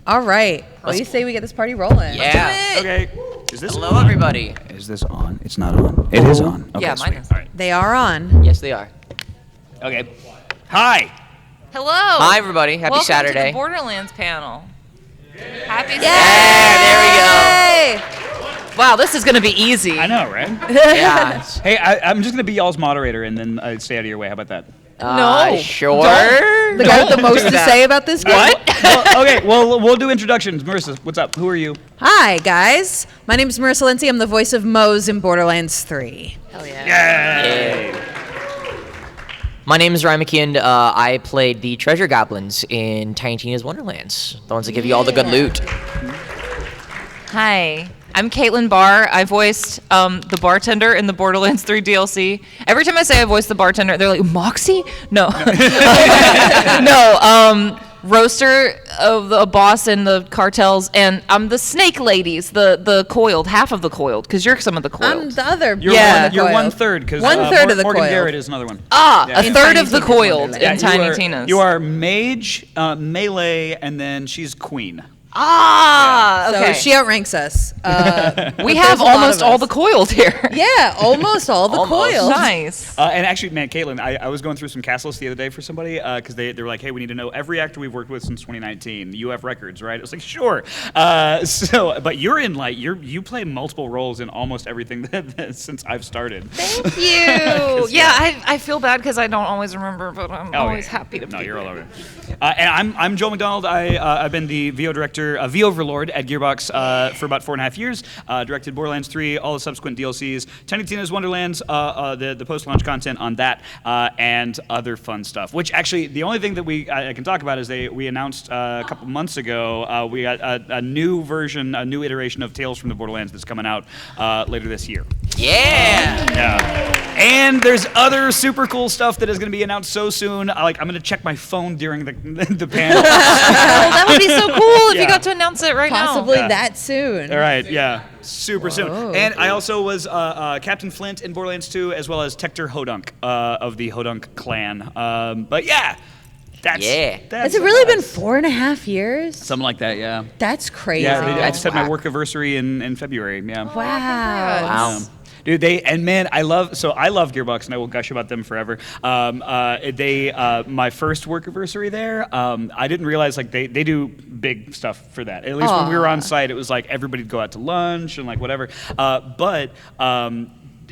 All right. What do you say we get this party rolling? Yeah. Okay. Is this Hello, on? everybody. Is this on? It's not on. It is on. Okay, Yeah, mine sweet. is. All right. They are on. Yes, they are. Okay. Hi. Hello. Hi, everybody. Happy Welcome Saturday. to the Borderlands panel. Happy Yeah, there we Saturday. Wow, this is going to be easy. I know, right? go. Yeah. Hey, I'm just gonna be y'all's moderator, and then I'd stay out of your way. How about that? No. Sure. The guy with the most do to that. say about this game? Well, we'll do introductions. Marissa, what's up? Who are you? Hi, guys. My name is Marissa Lindsay. I'm the voice of Mose in Borderlands 3. Hell yeah. Yay! My name is Ryan McKeon. I played the treasure goblins in Tiny Tina's Wonderlands, the ones that give you all the good loot. Hi. I'm Caitlin Barr. I voiced the bartender in the Borderlands 3 DLC. Every time I say I voiced the bartender, they're like, Moxie? No. No, roaster of the boss in the cartels, and I'm the snake ladies, the coiled, half of the coiled, because you're some of the coiled. I'm the other. You're Yeah. one third, because One-third of the Morgan coiled. Garrett is another one. A In third Tiny of the Tina's coiled Wonderland. in you Tiny are, Tina's. You are mage, melee, and then she's queen. Okay. So she outranks us. We have almost all the coiled here. Yeah, almost all the Almost. coils. Nice. And actually, man, Caitlin, I was going through some cast lists the other day for somebody because they were like, hey, we need to know every actor we've worked with since 2019. You have records, right? I was like, sure. But you're in you play multiple roles in almost everything since I've started. Thank you. Yeah, I feel bad because I don't always remember, but I'm always happy to be No, you're all here. over. And I'm Joel McDonald. I've been the VO director, V Overlord at Gearbox for about 4.5 years. Directed Borderlands 3, all the subsequent DLCs, Tiny Tina's Wonderlands, the post-launch content on that, and other fun stuff. Which actually, the only thing that I can talk about is we announced a couple months ago we got a new version, a new iteration of Tales from the Borderlands that's coming out later this year. Yeah. Yeah. And there's other super cool stuff that is going to be announced so soon. I'm going to check my phone during the panel. Oh, that would be so cool if Yeah. you got to announce it right Possibly Yeah. that soon. All right, yeah, super soon. Whoa. And I also was Captain Flint in Borderlands 2, as well as Tector Hodunk of the Hodunk clan. But yeah, that's Has it really been 4.5 years? something like that? Yeah. That's crazy. Yeah, I That's just had my whack. work anniversary in February. Yeah. Wow. Wow. Dude, I love Gearbox, and I will gush about them forever. My first work anniversary there, I didn't realize they do big stuff for that. At least when we were on site, it was like everybody'd go out to lunch and whatever. But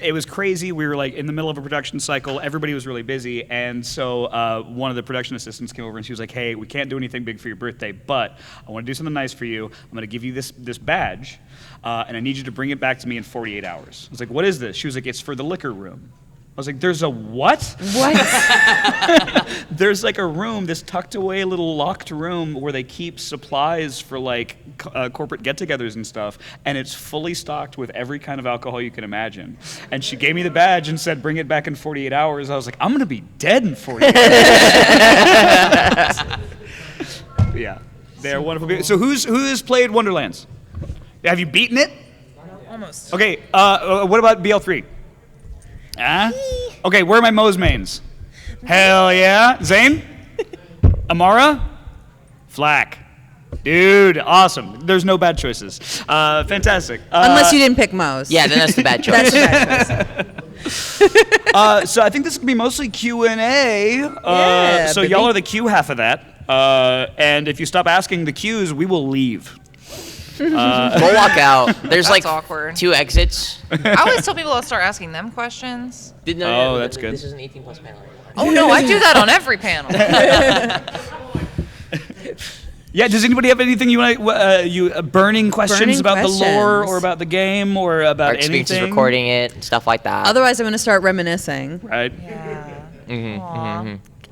it was crazy. We were in the middle of a production cycle. Everybody was really busy, and so one of the production assistants came over and she was like, "Hey, we can't do anything big for your birthday, but I want to do something nice for you. I'm going to give you this badge, and I need you to bring it back to me in 48 hours." I was like, "What is this?" She was like, "It's for the liquor room." I was like, "There's a what?" What? There's a room, this tucked away little locked room where they keep supplies for corporate get-togethers and stuff, and it's fully stocked with every kind of alcohol you can imagine. And she gave me the badge and said, "Bring it back in 48 hours." I was like, "I'm gonna be dead in 48 hours." Yeah, they're wonderful people. So who's played Wonderlands? Have you beaten it? Almost. Okay. What about BL3? Okay, where are my Mose mains? Hell yeah. Zane? Amara? Flack. Dude, awesome. There's no bad choices. Fantastic. Unless you didn't pick Mose. Yeah, then that's the bad choice. That's the bad choice. So I think this is going to be mostly Q&A. Yeah, so baby. y'all are the Q half of that. And if you stop asking the Qs, we will leave. We'll walk out. There's That's awkward. 2 exits. I always tell people I'll start asking them questions. Oh, that's good. This is an 18+ panel anymore. Oh, no, I do that on every panel. Yeah, does anybody have anything you want burning questions Burning about the lore questions. or about the game or about Our experiences anything? recording it, and stuff like that. Otherwise, I'm going to start reminiscing. Right.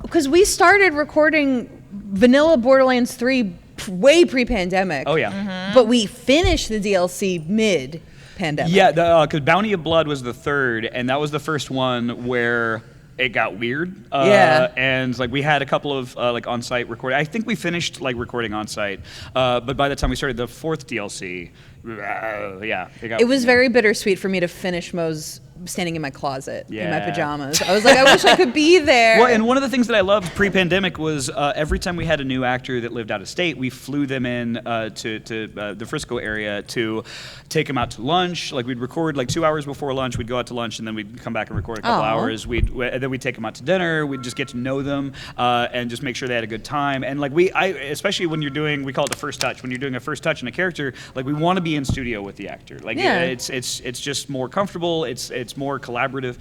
Because we started recording vanilla Borderlands 3 way pre-pandemic. Oh, yeah. But we finished the DLC mid-pandemic. Yeah, because Bounty of Blood was the third, and that was the first one where it got weird. Yeah. And we had a couple of on-site recording. I think we finished recording on-site, but by the time we started the fourth DLC, yeah. It was very bittersweet for me to finish Moe's standing in my closet in my Yeah. pajamas. I was like, I wish I could be there. Well, and one of the things that I loved pre-pandemic was every time we had a new actor that lived out of state, we flew them in to the Frisco area to take them out to lunch. Like we'd record like 2 hours before lunch, we'd go out to lunch, and then we'd come back and record a couple hours. And then we'd take them out to dinner. We'd just get to know them and just make sure they had a good time. And like especially when you're doing, we call it the first touch. When you're doing a first touch in a character, like we want to be in studio with the actor. Like it's just more comfortable. It's more collaborative,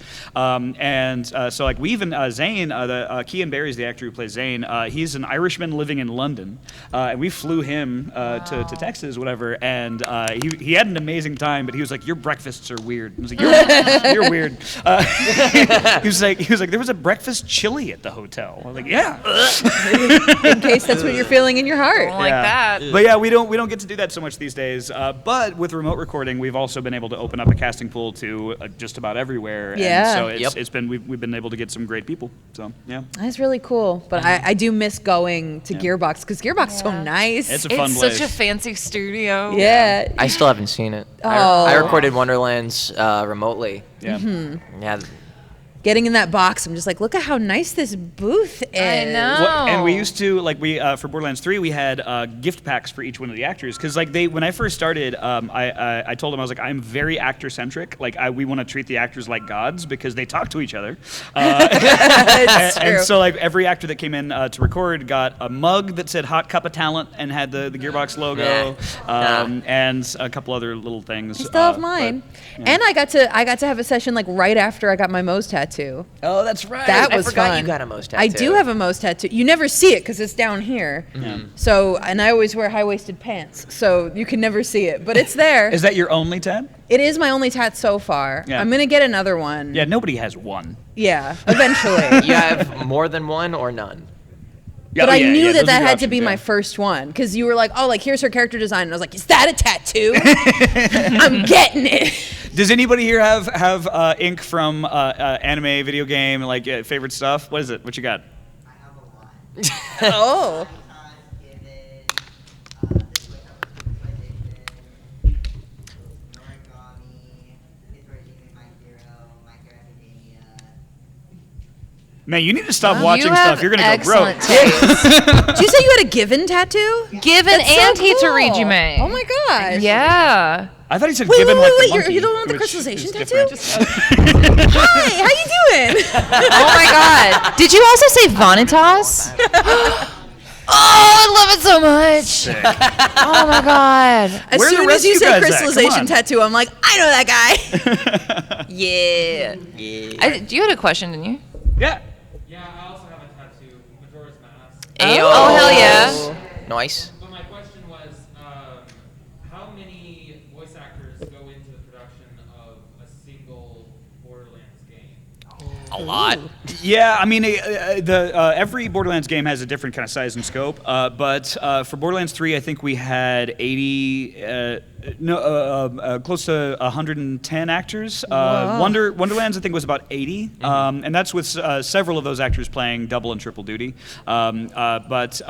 so like we even Zane, Kean Barry's the actor who plays Zane. He's an Irishman living in London, and we flew him to Texas, whatever. And he had an amazing time, but he was like, "Your breakfasts are weird." I was like, "You're weird." He was like, "There was a breakfast chili at the hotel." I was like, "Yeah." In case that's what you're feeling in your heart. Don't like that. But yeah, we don't get to do that so much these days. But with remote recording, we've also been able to open up a casting pool to just about everywhere. Yeah. And so it's been we've been able to get some great people. So yeah. That's really cool. But I do miss going to Gearbox because Gearbox is so nice. It's a fun It's place. such a fancy studio. yeah. I still haven't seen it. Oh. I recorded Wonderlands remotely. Yeah. Yeah. Getting in that box, I'm just like, look at how nice this booth is. I know. And we used to for Borderlands 3 we had gift packs for each one of the actors because like when I first started I told them I was like I'm very actor centric, like we want to treat the actors like gods because they talk to each other. It's true. And so like every actor that came in to record got a mug that said "Hot Cup of Talent" and had the Gearbox logo, and a couple other little things. I still have mine. And I got to have a session like right after I got my Moe's tattoo. Oh, that's right. That was I forgot fun. you got a Moe's I tattoo. do have a Moe's tattoo. You never see it because it's down here. So, and I always wear high-waisted pants, so you can never see it, but it's there. Is that your only tat? It is my only tat so far. Yeah. I'm gonna get another one. Yeah, nobody has one. Yeah, eventually. You have more than one or none? Yeah, But I knew those are that the had to be options, my first one because you were like, oh, like here's her character design, and I was like, is that a tattoo? I'm getting it. Does anybody here have ink from anime, video game, like favorite stuff? What is it? What you got? I have a lot. Oh. Man, you need to stop You watching have stuff. You're gonna go broke. excellent taste. Did you say you had a Given tattoo? Given That's so and cool. Hitorijime. Oh my gosh. Yeah. I thought he said Wait, given wait, like wait, the monkey, you don't want the which crystallization is tattoo? different. Hi, how you doing? Oh my god. Did you also say Vanitas? Oh, I love it so much. Oh my god. As Where are the soon as rest you of you say guys at? Come crystallization on. tattoo, I'm like, I know that guy. Yeah. You had a question, didn't you? Yeah. Yeah, I also have a tattoo, Majora's Mask. Ayo. Oh, hell yeah. Nice. But my question was, how many voice actors go into the production of a single Borderlands game? A lot. Yeah, I mean, every Borderlands game has a different kind of size and scope. But for Borderlands 3, I think we had 80, close to 110 actors. Wonderlands, I think, was about 80, and that's with several of those actors playing double and triple duty. But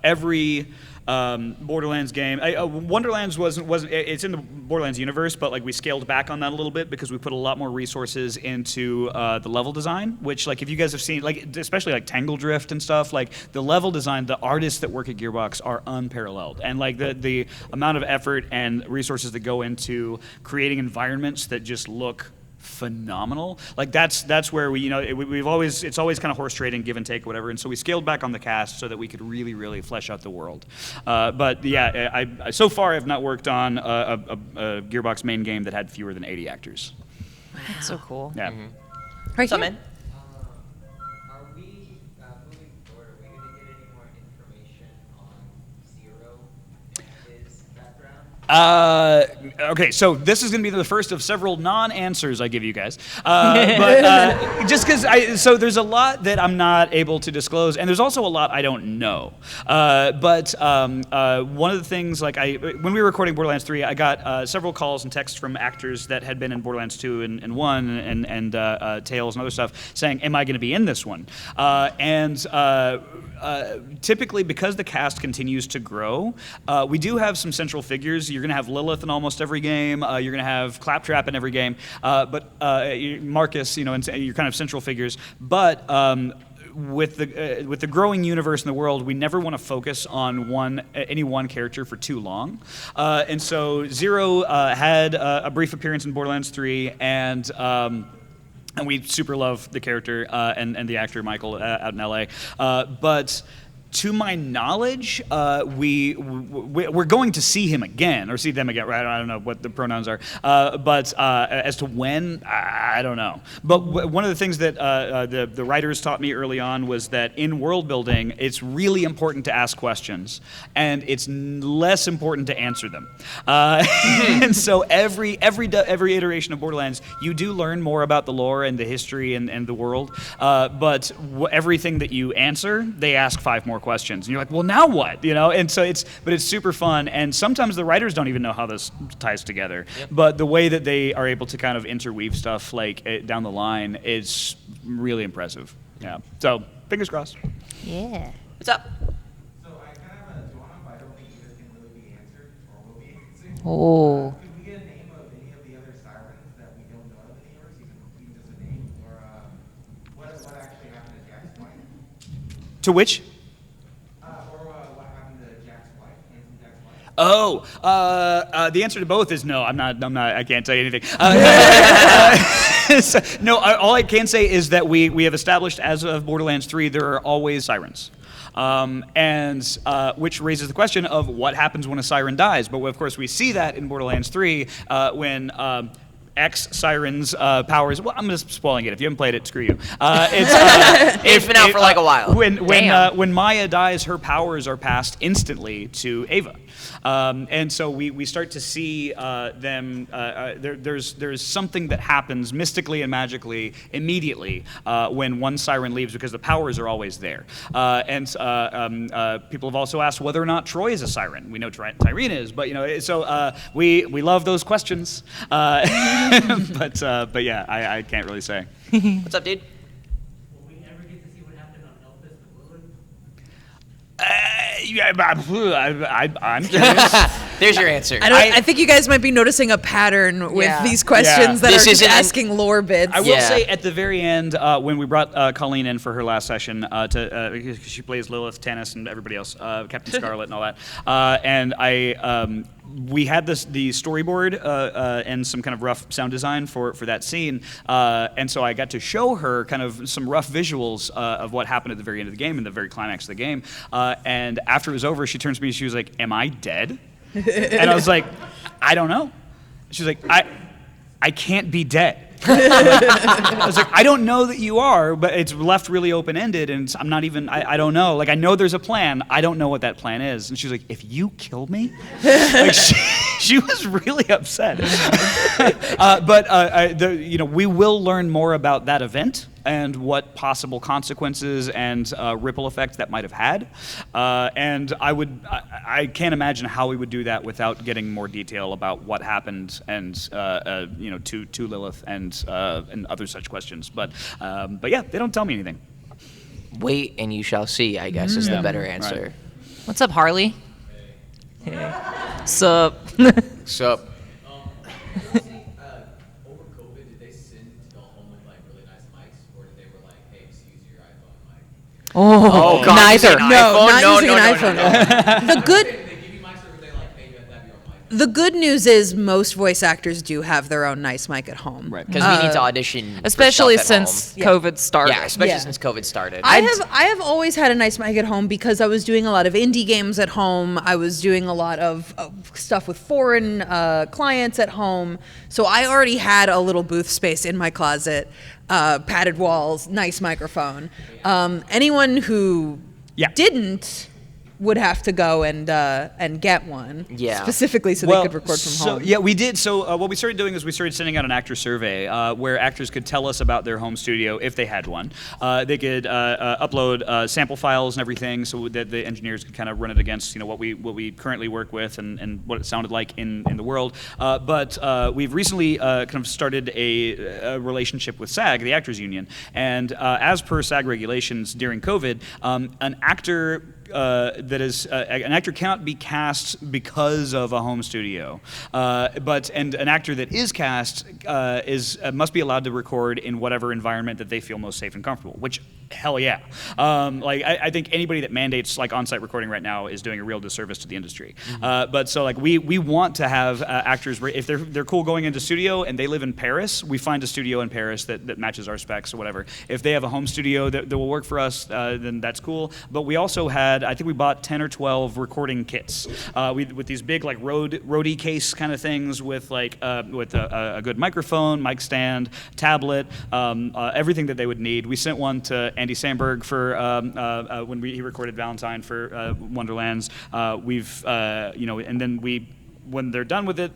every Borderlands game. Wonderlands wasn't. It's in the Borderlands universe, but like we scaled back on that a little bit because we put a lot more resources into the level design. Which, like, if you guys have seen, like, especially like Tangle Drift and stuff, like the level design, the artists that work at Gearbox are unparalleled, and like the amount of effort and resources that go into creating environments that just look phenomenal. Like that's where it's always kind of horse trading, give and take, whatever. And so we scaled back on the cast so that we could really flesh out the world. But yeah, I so far have not worked on a Gearbox main game that had fewer than 80 actors. That's so cool. Yeah. Right What's up, here. man? Are we moving forward? Are we going to get any more information on Zero and his background? Okay, so this is going to be the first of several non-answers I give you guys. But just because so there's a lot that I'm not able to disclose, and there's also a lot I don't know. But one of the things, like when we were recording Borderlands 3, I got several calls and texts from actors that had been in Borderlands 2 and 1 and Tales and other stuff saying, am I going to be in this one? Typically, because the cast continues to grow, we do have some central figures. You're going to have Lilith in almost every game. You're going to have Claptrap in every game. But Marcus, and you're kind of central figures. But with the growing universe in the world, we never want to focus on any one character for too long. And so Zero had a brief appearance in Borderlands 3, and we super love the character and the actor Michael out in LA. But to my knowledge, we're going to see him again, or see them again. Right? I don't know what the pronouns are, but as to when, I don't know. But one of the things that the writers taught me early on was that in world building, it's really important to ask questions, and it's less important to answer them. And so every iteration of Borderlands, you do learn more about the lore and the history and the world, but everything that you answer, they ask 5 more questions, and you're like, well, now what? And so it's super fun, and sometimes the writers don't even know how this ties together. Yep. But the way that they are able to kind of interweave stuff down the line is really impressive. Yeah. So fingers crossed. Yeah. What's up? So I kind of have a one up. I don't think either can really be answered or will be answered. Oh. Could we get a name of any of the other sirens that we don't know of in the universe, even just a name, or what actually happened to Jack's wife? To which? What happened to Jack's wife, handsome Jack's wife? Oh, the answer to both is no. I can't tell you anything. No, all I can say is that we have established as of Borderlands 3, there are always sirens. Which raises the question of what happens when a siren dies. But of course, we see that in Borderlands 3 when X Siren's powers. Well, I'm just spoiling it. If you haven't played it, screw you. It's been out for like a while. When Maya dies, her powers are passed instantly to Ava. And so we start to see them. There's something that happens mystically and magically immediately when one siren leaves, because the powers are always there. People have also asked whether or not Troy is a siren. We know Tyreen is, but so we love those questions. But yeah, I can't really say. What's up, dude? Will we ever get to see what happened on Elvis the Lilith? I'm curious. There's your answer. I think you guys might be noticing a pattern with these questions that This are just isn't- asking lore bits. I will Yeah. say at the very end, when we brought Colleen in for her last session, because she plays Lilith, Tannis, and everybody else, Captain Scarlet and all that, and we had the storyboard and some kind of rough sound design for that scene, and so I got to show her kind of some rough visuals of what happened at the very end of the game and the very climax of the game. And after it was over, she turns to me and she was like, "Am I dead?" And I was like, "I don't know." She was like, I can't be dead. I was like, I don't know that you are, but it's left really open-ended, and I'm not even, I don't know. Like, I know there's a plan. I don't know what that plan is. And she was like, if you kill me? Like, she was really upset. We will learn more about that event and what possible consequences and ripple effects that might have had. And I can't imagine how we would do that without getting more detail about what happened and to Lilith and other such questions. But yeah, they don't tell me anything. Wait and you shall see, I guess, is the better answer. Right. What's up, Harley? Hey. Sup? So, Over COVID, did they send to the home with really nice mics, or did they were like, hey, just use your iPhone mic? Oh, God, neither. using an No, iPhone? not No, using no, an no, iPhone. no, no. The good Did they give you mics, or were they like, hey, you have to have your own mic? The good news is most voice actors do have their own nice mic at home. Right. Because we need to audition, for Especially stuff at since home. COVID started. Yeah, especially Yeah. since COVID started. I have always had a nice mic at home because I was doing a lot of indie games at home. I was doing a lot of stuff with foreign clients at home. So I already had a little booth space in my closet, padded walls, nice microphone. Anyone who didn't would have to go and get one, specifically so they could record from home. Yeah, we did. So what we started doing is we started sending out an actor survey where actors could tell us about their home studio if they had one. They could upload sample files and everything, so that the engineers could kind of run it against what we currently work with and what it sounded like in the world. But we've recently kind of started a relationship with SAG, the Actors Union, and as per SAG regulations during COVID, an actor an actor cannot be cast because of a home studio, and an actor that is cast must be allowed to record in whatever environment that they feel most safe and comfortable. Which, hell yeah, I think anybody that mandates like on-site recording right now is doing a real disservice to the industry. But so like we want to have actors if they're cool going into studio and they live in Paris, we find a studio in Paris that matches our specs or whatever. If they have a home studio that will work for us, then that's cool. But we also had, I think we bought 10 or 12 recording kits with these big like roadie case kind of things with like with a good microphone, mic stand, tablet, everything that they would need. We sent one to Andy Samberg for when he recorded Valentine for Wonderlands. And then when they're done with it,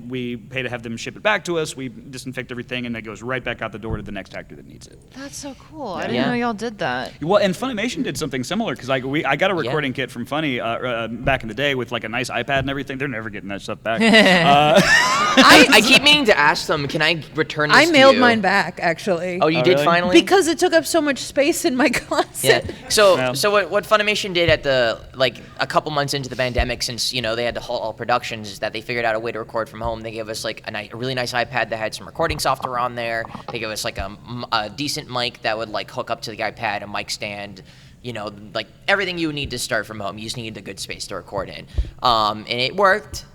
we pay to have them ship it back to us. We disinfect everything, and it goes right back out the door to the next actor that needs it. That's so cool. I didn't know y'all did that. Well, and Funimation did something similar because I got a recording kit from Funny back in the day with like a nice iPad and everything. They're never getting that stuff back. I keep meaning to ask them, can I return this I to mailed you? mine back, actually. Oh, you did really? finally? Because it took up so much space in my closet. Yeah. So Yeah. so what Funimation did at a couple months into the pandemic, since they had to halt all productions, is that they figured out a way to record from home. They gave us like a really nice iPad that had some recording software on there. They gave us like a decent mic that would like hook up to the iPad, a mic stand, like everything you would need to start from home. You just needed a good space to record in, and it worked.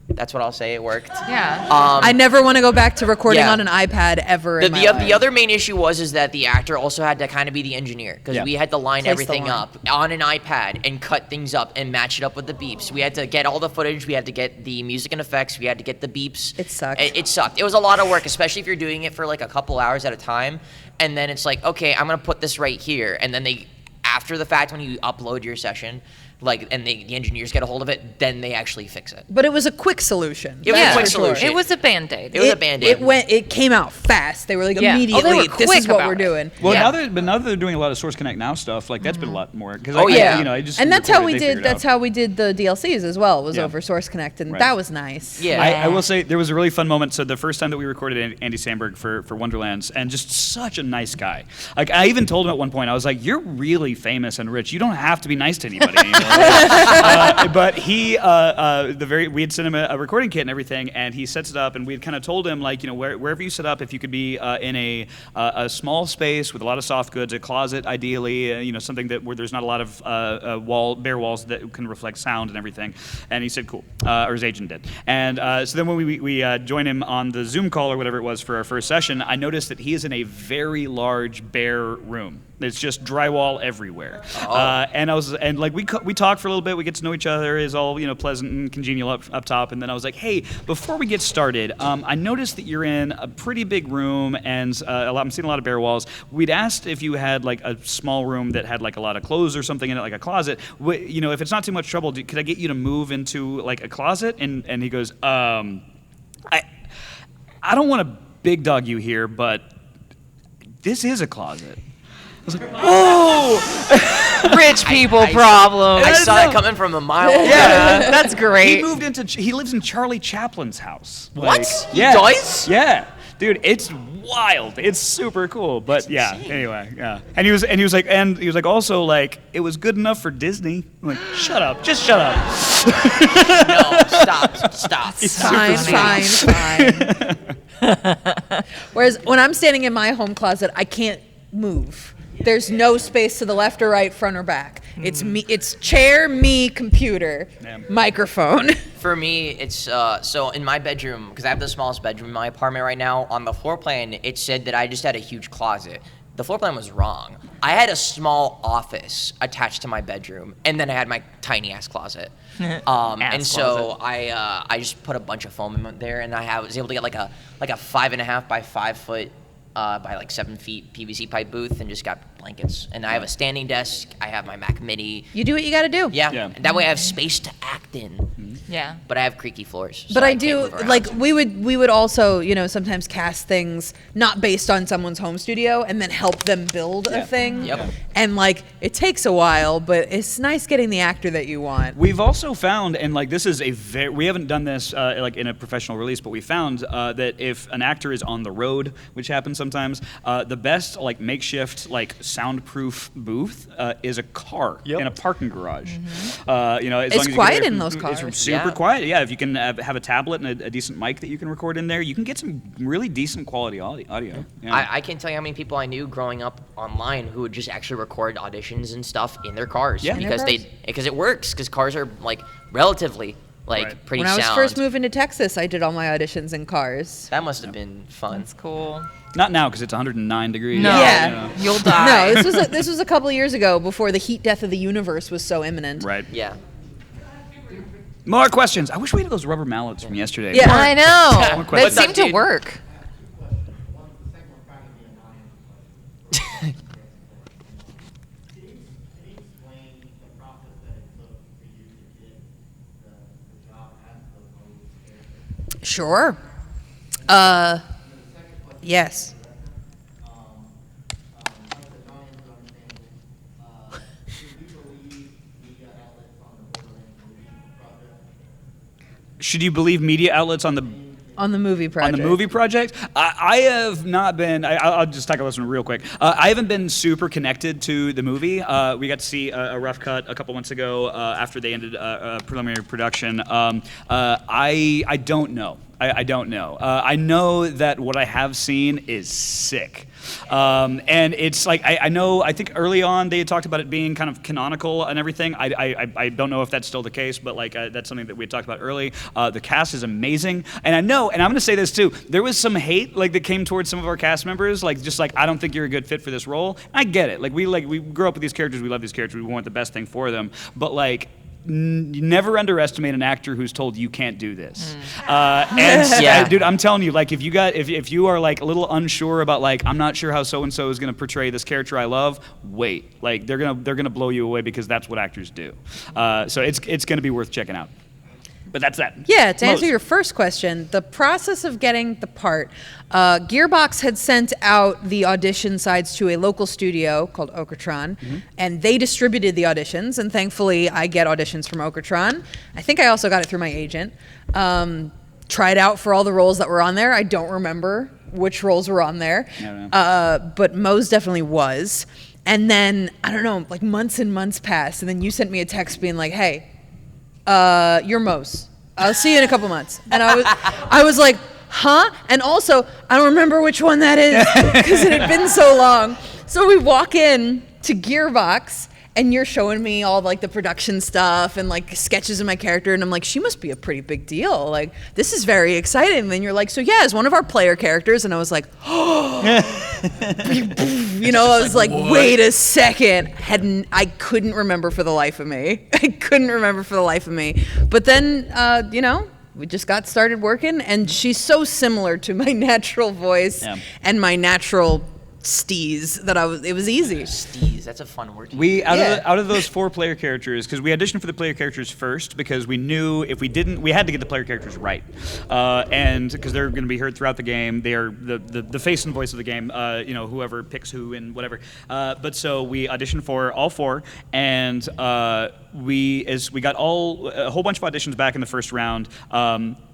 That's what I'll say. It worked. Yeah. I never want to go back to recording Yeah. on an iPad ever in my life. The other main issue is that the actor also had to kind of be the engineer because we had to line Place the everything line. up on an iPad and cut things up and match it up with the beeps. We had to get all the footage. We had to get the music and effects. We had to get the beeps. It sucked. It sucked. It was a lot of work, especially if you're doing it for like a couple hours at a time. And then it's like, okay, I'm going to put this right here. And then after the fact, when you upload your session, and the engineers get a hold of it, then they actually fix it. But it was a quick solution. It was a That's quick for sure. solution. It was a Band-Aid. It was a Band-Aid. It came out fast. They were like Yeah. Oh, they immediately. were This quick is what about we're it. doing. Well, Yeah. now that they're doing a lot of Source Connect Now stuff, like that's been a lot more. Cause Oh, yeah. And that's how we did. That's how we did the DLCs as well. Was Yeah. over Source Connect, and Right. that was nice. Yeah. I will say there was a really fun moment. So the first time that we recorded Andy Samberg for Wonderlands, and just such a nice guy. Like I even told him at one point, I was like, "You're really famous and rich. You don't have to be nice to anybody anymore." But we had sent him a recording kit and everything, and he sets it up, and we had kind of told him like, wherever you set up, if you could be in a small space with a lot of soft goods, a closet ideally, something where there's not a lot of bare walls that can reflect sound and everything. And he said, cool, or his agent did. And so then when we joined him on the Zoom call or whatever it was for our first session, I noticed that he is in a very large bare room. It's just drywall everywhere. And we talked for a little bit. We get to know each other. Is all pleasant and congenial up top. And then I was like, hey, before we get started, I noticed that you're in a pretty big room and I'm seeing a lot of bare walls. We'd asked if you had like a small room that had like a lot of clothes or something in it, like a closet. If it's not too much trouble, could I get you to move into like a closet? And he goes, I don't want to big dog you here, but this is a closet. I was like, oh! Rich people problem. I saw it coming from a mile away. Yeah, that's great. He lives in Charlie Chaplin's house. What? He yeah. does? Yeah. Dude, it's wild. It's super cool. But yeah, anyway, yeah. And he was like, also like, it was good enough for Disney. I'm like, shut up. Just shut up. No, stop. Fine. Whereas when I'm standing in my home closet, I can't move. There's no space to the left or right, front or back. It's me. It's chair, me, computer, microphone. For me, it's so in my bedroom, because I have the smallest bedroom in my apartment right now. On the floor plan, it said that I just had a huge closet. The floor plan was wrong. I had a small office attached to my bedroom, and then I had my tiny ass closet. And so I just put a bunch of foam in there, and I was able to get like a 5.5 by 5 foot by like 7 feet PVC pipe booth, and just got blankets. And I have a standing desk. I have my Mac Mini. You do what you got to do. Yeah. Yeah. And that way I have space to act in. Yeah. But I have creaky floors. So But I can't do move around. like we would also sometimes cast things not based on someone's home studio and then help them build a thing. Yep. And like it takes a while, but it's nice getting the actor that you want. We've also found, and like this is we haven't done this like in a professional release, but we found that if an actor is on the road, which happens sometimes, the best like makeshift like soundproof booth is a car Yep. in a parking garage. You know, as It's long as you quiet can- in those It's cars. super Yeah. quiet. Yeah, if you can have a tablet and a decent mic that you can record in there, you can get some really decent quality audio. Yeah. I can't tell you how many people I knew growing up online who would just actually record auditions and stuff in their cars Yeah. In their because cars. because it works because cars are like relatively like Right. pretty When I was sound. first moving to Texas, I did all my auditions in cars. That must have been fun. That's cool. Not now because it's 109 degrees. No, Yeah. you'll die. No, this was a couple of years ago before the heat death of the universe was so imminent. Right. Yeah. More questions. I wish we had those rubber mallets from yesterday. Yeah. I know. More That questions. seemed to Dude. work. Sure. Yes. Should you believe media outlets on the On the movie project. On the movie project, I have not been. I'll just tackle this one real quick. I haven't been super connected to the movie. We got to see a rough cut a couple months ago after they ended preliminary production. I don't know. I don't know. I know that what I have seen is sick. And it's like, I know, I think early on they had talked about it being kind of canonical and everything. I don't know if that's still the case, but like that's something that we had talked about early. The cast is amazing. And I know, and I'm going to say this too, there was some hate like that came towards some of our cast members, like just like, I don't think you're a good fit for this role. I get it. We grew up with these characters. We love these characters. We want the best thing for them. But like, you never underestimate an actor who's told you can't do this. And Yeah. dude, I'm telling you, like if you are like a little unsure about like I'm not sure how so and so is going to portray this character I love, wait, like they're gonna blow you away because that's what actors do. So it's going to be worth checking out. But that's that. Yeah, to answer Mose. your first question, the process of getting the part, Gearbox had sent out the audition sides to a local studio called Okratron, and they distributed the auditions, and thankfully I get auditions from Okratron. I think I also got it through my agent. Tried out for all the roles that were on there. I don't remember which roles were on there, but Mose definitely was. And then, I don't know, like months and months passed, and then you sent me a text being like, hey, you're Mose. I'll see you in a couple months. And I was like, huh? And also, I don't remember which one that is because it had been so long. So we walk in to Gearbox, and you're showing me all like the production stuff and like sketches of my character, and I'm like, she must be a pretty big deal. Like, this is very exciting. And then you're like, so yeah, it's one of our player characters, and I was like, oh, you know, I was like, wait a second. I couldn't remember for the life of me. But then, you know, we just got started working, and she's so similar to my natural voice and my natural steez that it was easy. Steez, that's a fun word. We Yeah. out of those 4 player characters, because we auditioned for the player characters first because we knew if we didn't, we had to get the player characters right, and because they're going to be heard throughout the game, they are the face and voice of the game. You know, whoever picks who and whatever. But so we auditioned for all 4, and we got a whole bunch of auditions back in the first round.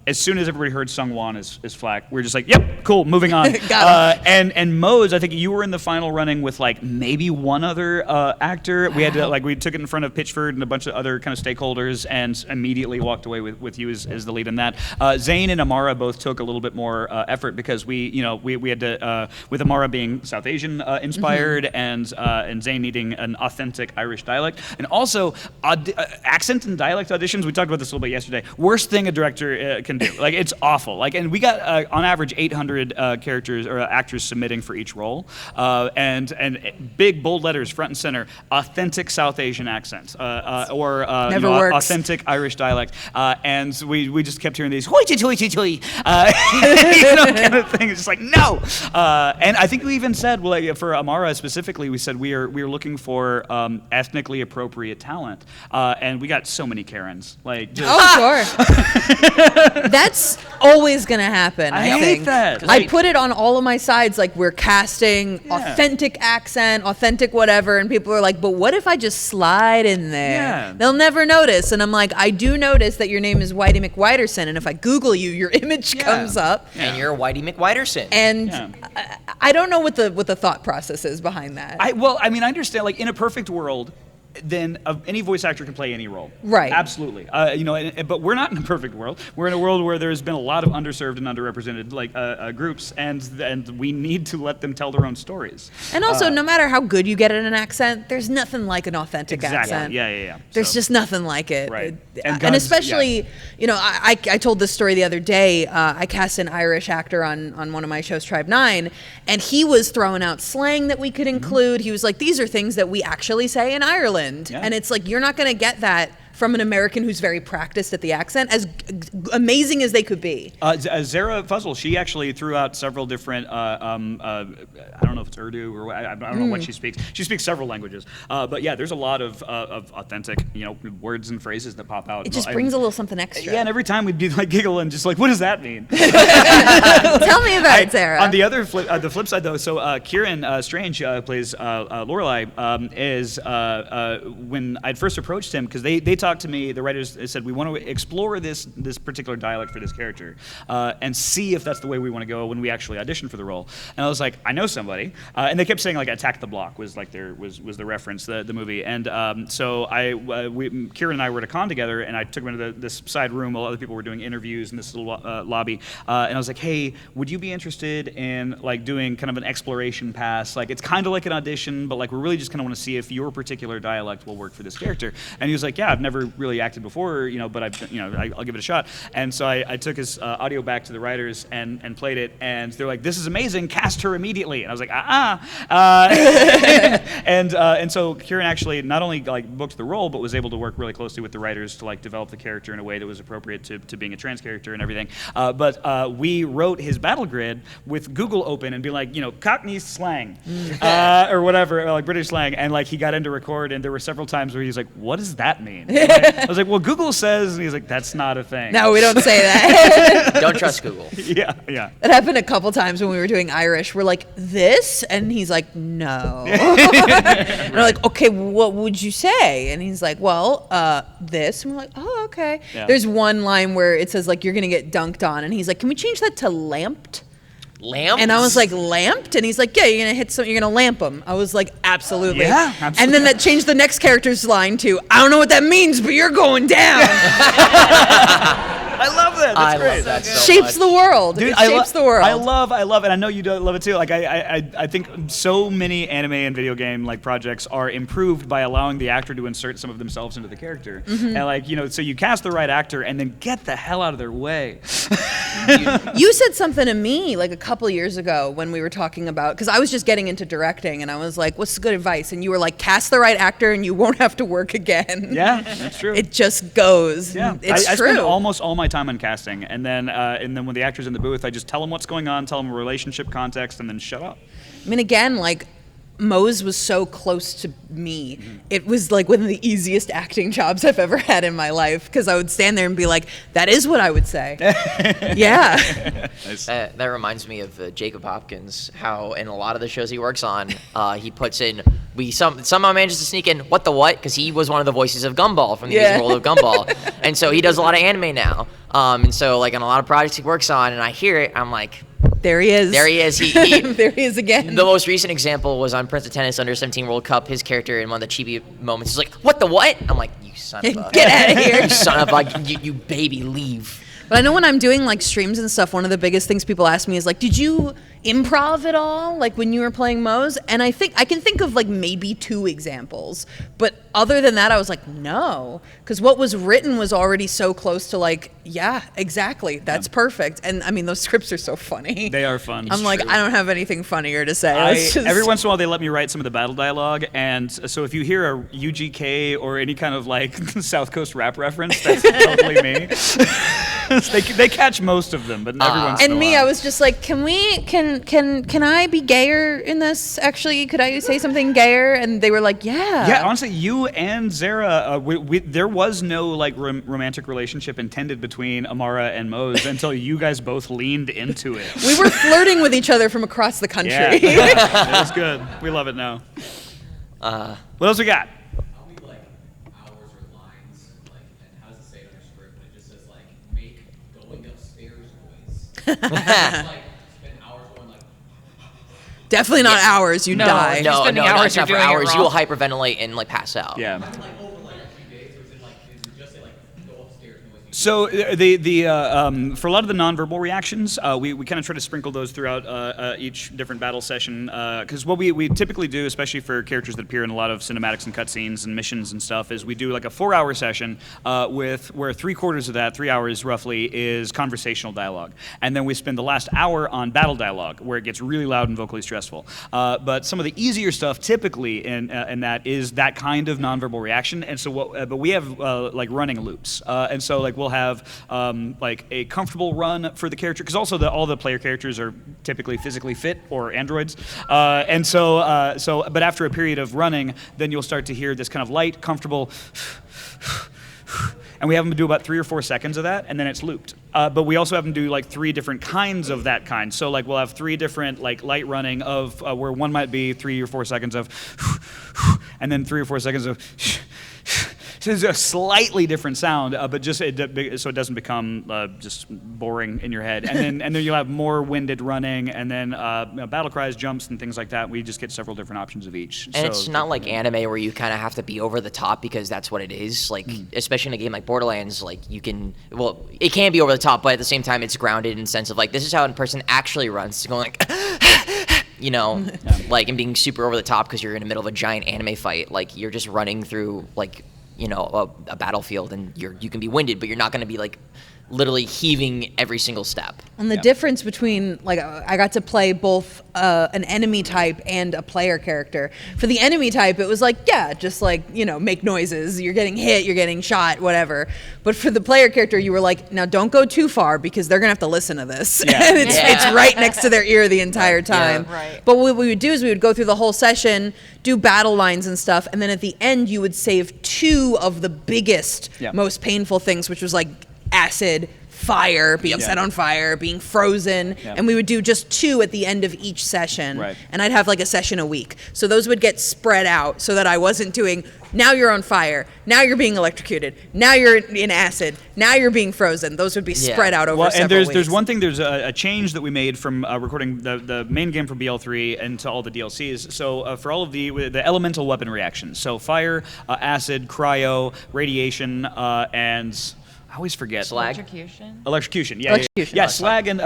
As soon as everybody heard Sungwon as Flack, we were just like, yep, cool, moving on. And Mose, I think you were in the final running with like maybe one other actor. We had to we took it in front of Pitchford and a bunch of other kind of stakeholders, and immediately walked away with you as the lead in that. Zane and Amara both took a little bit more effort because we had to with Amara being South Asian inspired and Zane needing an authentic Irish dialect, and also accent and dialect auditions. We talked about this a little bit yesterday. Worst thing a director can do. Like, it's awful. Like, and we got on average 800 characters or actors submitting for each role, and big bold letters front and center, authentic South Asian accent or Never works. authentic Irish dialect, and we just kept hearing these hoity toity toity, kind of thing. It's just like no, and I think we even said, well, like, for Amara specifically, we said we are looking for ethnically appropriate talent, and we got so many Karens, like just, Oh, sure. That's always gonna happen. I hate think. that. I put it on all of my sides, like we're casting authentic accent, authentic whatever, and people are like, "But what if I just slide in there? Yeah. They'll never notice." And I'm like, "I do notice that your name is Whitey McWhiterson, and if I Google you, your image comes up." And you're Whitey McWhiterson. And I don't know what the thought process is behind that. I understand. Like in a perfect world, then any voice actor can play any role. Right. Absolutely. But we're not in a perfect world. We're in a world where there's been a lot of underserved and underrepresented groups, and we need to let them tell their own stories. And also, no matter how good you get at an accent, there's nothing like an authentic Exactly. accent. Yeah. There's just nothing like it. Right. And especially, I told this story the other day. I cast an Irish actor on one of my shows, Tribe 9, and he was throwing out slang that we could include. He was like, these are things that we actually say in Ireland. Yeah. And it's like, you're not going to get that from an American who's very practiced at the accent, as amazing as they could be. Zara Fuzzle, she actually threw out several different, I don't know if it's Urdu or I don't know what she speaks. She speaks several languages. But yeah, there's a lot of authentic, words and phrases that pop out. It just brings a little something extra. Yeah, and every time we'd be like giggle and just like, what does that mean? Tell me about it, Sarah. On the other the flip side though, so Kieran Strange plays Lorelai, is when I'd first approached him, because they talked to me, the writers said, we want to explore this particular dialect for this character and see if that's the way we want to go when we actually audition for the role. And I was like, I know somebody. And they kept saying like Attack the Block was like was the reference, the movie. And so Kieran and I were at a con together, and I took him into this side room while other people were doing interviews in this little lobby. And I was like, hey, would you be interested in like doing kind of an exploration pass? Like it's kind of like an audition, but like we really just kind of want to see if your particular dialect will work for this character. And he was like, yeah, I've never really acted before, but I'll give it a shot. And so I took his audio back to the writers and played it, and they're like, this is amazing, cast her immediately. And I was like, and so Kieran actually not only like booked the role, but was able to work really closely with the writers to like develop the character in a way that was appropriate to being a trans character and everything. But we wrote his battle grid with Google open and be like, Cockney slang or whatever, or like British slang, and like he got into record, and there were several times where he was like, what does that mean? I was like, well, Google says, and he's like, that's not a thing. No, we don't say that. Don't trust Google. Yeah. It happened a couple times when we were doing Irish. We're like, this? And he's like, no. And we're like, okay, what would you say? And he's like, well, this. And we're like, oh, okay. Yeah. There's one line where it says, like, you're going to get dunked on. And he's like, can we change that to lamped? Lamp? And I was like, lamped? And he's like, yeah, you're gonna lamp them. I was like, absolutely. Yeah, absolutely. And then that changed the next character's line to, I don't know what that means, but you're going down. I love that. That's great. Love that so Shapes much. the world. Dude, It shapes the world. I love it. I know you do love it too. Like I think so many anime and video game like projects are improved by allowing the actor to insert some of themselves into the character. Mm-hmm. And like, so you cast the right actor and then get the hell out of their way. You said something to me like a couple years ago when we were talking about, because I was just getting into directing, and I was like, what's good advice? And you were like, cast the right actor and you won't have to work again. Yeah, that's true. It just goes. Yeah, It's I true. spend almost all my time on casting, and then when the actor's in the booth, I just tell them what's going on, tell them a relationship context, and then shut up. I mean, again, like, Mose was so close to me. It was like one of the easiest acting jobs I've ever had in my life, because I would stand there and be like, that is what I would say. Yeah. Nice. That reminds me of Jacob Hopkins, how in a lot of the shows he works on, he puts in, somehow manages to sneak in what the what, because he was one of the voices of Gumball from the Amazing World of Gumball. And so he does a lot of anime now. And so like on a lot of projects he works on, and I hear it, I'm like, There he is. there he is. There he is again. The most recent example was on Prince of Tennis Under 17 World Cup. His character in one of the chibi moments is like, what the what? I'm like, you son of a... Get out of here. You son of a... You baby, leave. But I know when I'm doing like streams and stuff, one of the biggest things people ask me is like, did you improv at all? Like when you were playing Mose? And I can think of like maybe 2 examples. But other than that, I was like, no. Because what was written was already so close to like, yeah, exactly. That's perfect. And I mean, those scripts are so funny. They are fun. I'm like, I don't have anything funnier to say. Let's just- Every once in a while, they let me write some of the battle dialogue, and so if you hear a UGK or any kind of like South Coast rap reference, that's totally me. they catch most of them, but every once in And a me, while. I was just like, can I be gayer in this? Actually, could I say something gayer? And they were like, yeah. Yeah, honestly, you and Zara, there was no like romantic relationship intended between Amara and Mose until you guys both leaned into it. We were flirting with each other from across the country. Yeah, it was good. We love it now. What else we got? How many like hours or lines like and how does it say it on your script? But it just says like make going upstairs noise. It's like spend hours going like Definitely not hours. You die. You're No, spending no, hours, it's not you're for doing it hours. wrong. You will hyperventilate and like pass out. Yeah. like over like a few days, or is it like does it just say like go upstairs noise? So for a lot of the nonverbal reactions, we kind of try to sprinkle those throughout each different battle session. Because what we typically do, especially for characters that appear in a lot of cinematics and cutscenes and missions and stuff, is we do like a 4-hour session with where 3/4 of that, 3 hours roughly, is conversational dialogue, and then we spend the last hour on battle dialogue, where it gets really loud and vocally stressful. But some of the easier stuff, typically in that, is that kind of nonverbal reaction. And so but we have like running loops, and so like we'll have like a comfortable run for the character, because also all the player characters are typically physically fit or androids, and so but after a period of running, then you'll start to hear this kind of light, comfortable. And we have them do about 3 or 4 seconds of that, and then it's looped. But we also have them do like 3 different kinds of that kind. So like we'll have 3 different like light running of where one might be 3 or 4 seconds of, and then 3 or 4 seconds of. So it's a slightly different sound, but just so it doesn't become just boring in your head. And then you'll have more winded running, and then battle cries, jumps, and things like that. We just get several different options of each. And it's not like anime where you kind of have to be over the top because that's what it is. Like, especially in a game like Borderlands, like you can, well, it can be over the top, but at the same time, it's grounded in the sense of like, this is how a person actually runs. It's going like, you know, like, and being super over the top because you're in the middle of a giant anime fight. Like, you're just running through, like, you know, a battlefield, and you can be winded, but you're not going to be like literally heaving every single step. And the difference between, like, I got to play both an enemy type and a player character. For the enemy type, it was like, yeah, just like, you know, make noises. You're getting hit, you're getting shot, whatever. But for the player character, you were like, now don't go too far because they're going to have to listen to this. Yeah. And it's right next to their ear the entire time. Yeah. Right. But what we would do is we would go through the whole session, do battle lines and stuff, and then at the end, you would save 2 of the biggest, most painful things, which was like acid, fire, being set on fire, being frozen, and we would do just 2 at the end of each session. Right. And I'd have like a session a week. So those would get spread out so that I wasn't doing, now you're on fire, now you're being electrocuted, now you're in acid, now you're being frozen. Those would be spread out over Well, several and there's weeks. one thing, there's a change that we made from recording the main game for BL3 into all the DLCs. So for all of the elemental weapon reactions, so fire, acid, cryo, radiation, and I always forget. Slag? Electrocution. Electrocution, yeah. Electrocution. Yeah,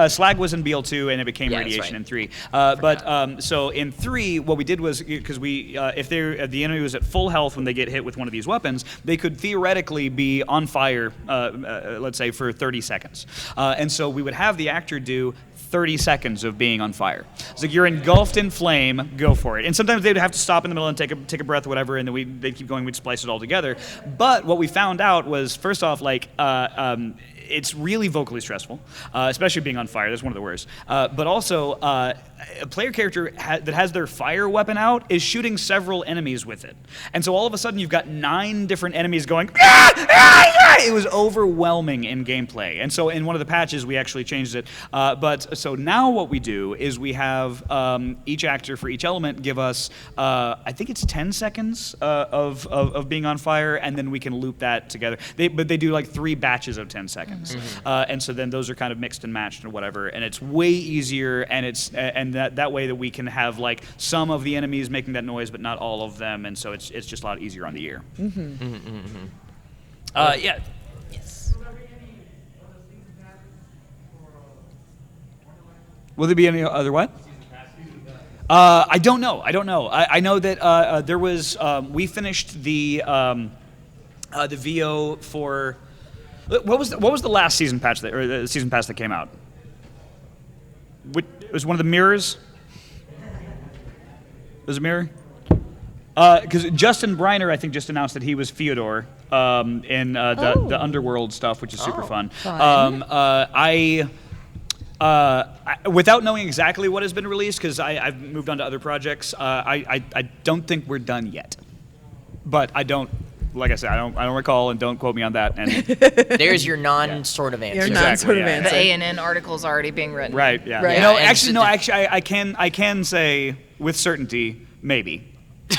slag was in BL2 and it became Yeah, that's radiation right. in 3. So in 3, what we did was, because if the enemy was at full health when they get hit with one of these weapons, they could theoretically be on fire, let's say, for 30 seconds. And so we would have the actor do 30 seconds of being on fire. It's like you're engulfed in flame, go for it. And sometimes they'd have to stop in the middle and take a breath or whatever, and then they'd keep going, we'd splice it all together. But what we found out was, first off, like, it's really vocally stressful, especially being on fire. That's one of the worst. But also, a player character that has their fire weapon out is shooting several enemies with it. And so all of a sudden, you've got 9 different enemies going, ah, ah, ah! It was overwhelming in gameplay. And so in one of the patches, we actually changed it. So now what we do is we have each actor for each element give us, I think it's 10 seconds of being on fire, and then we can loop that together. But they do like 3 batches of 10 seconds. And so then those are kind of mixed and matched or whatever, and it's way easier, and that way that we can have like some of the enemies making that noise, but not all of them, and so it's just a lot easier on the ear. Yeah. Will there be any other what? I don't know. I know that there was. We finished the VO for. What was the last season patch or the season pass that came out? It was one of the mirrors. Was it mirror? Because Justin Briner, I think, just announced that he was Fyodor in the Underworld stuff, which is super fun. Without knowing exactly what has been released, because I've moved on to other projects, I don't think we're done yet. But I don't, like I said, I don't recall, and don't quote me on that. And There's your non-sort of answer. Your Exactly, non-sort of yeah. answer. The ANN article's already being written. right, yeah. Right. No, And actually, so I can say with certainty, maybe.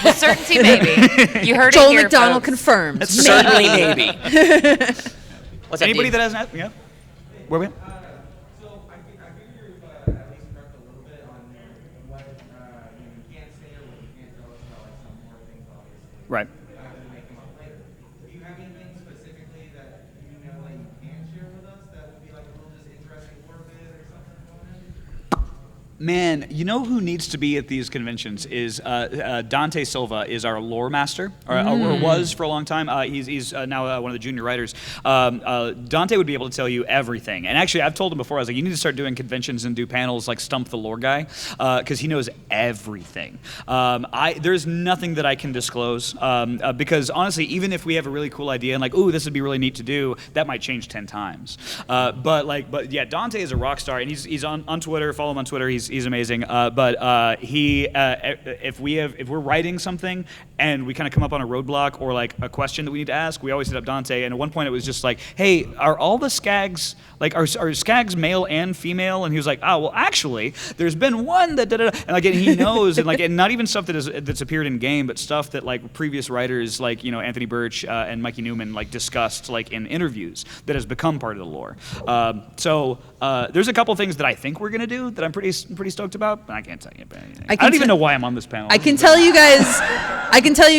With certainty, maybe. You heard Joel it here, McDonald folks. confirmed. Certainly, maybe. What's that, Anybody Dave? that hasn't, yeah. Where we at? So I figure you've at least prepped a little bit on what you can't say or what you can't tell us about, like some more things, obviously. Right. Rather than make them up later. Do you have anything specifically that you know that you can share with us that would be like a little just interesting lore bit or something going in? Man, you know who needs to be at these conventions is Dante Silva is our lore master, or was for a long time. He's now one of the junior writers. Dante would be able to tell you everything. And actually, I've told him before, I was like, you need to start doing conventions and do panels like Stump the Lore Guy, because he knows everything. There's nothing that I can disclose, because honestly, even if we have a really cool idea and like, ooh, this would be really neat to do, that might change 10 times. But yeah, Dante is a rock star, and he's on Twitter. Follow him on Twitter. He's amazing. If we're writing something and we kind of come up on a roadblock or like a question that we need to ask, we always hit up Dante. And at one point it was just like, hey, are all the skags like are skags male and female? And he was like, oh well, actually, there's been one that da da da. And like, and he knows, and like, and not even stuff that's appeared in game, but stuff that like previous writers like Anthony Birch and Mikey Newman like discussed like in interviews that has become part of the lore. So there's a couple things that I think we're gonna do that I'm pretty stoked about, but I can't tell you about anything. I don't even know why I'm on this panel. I can tell you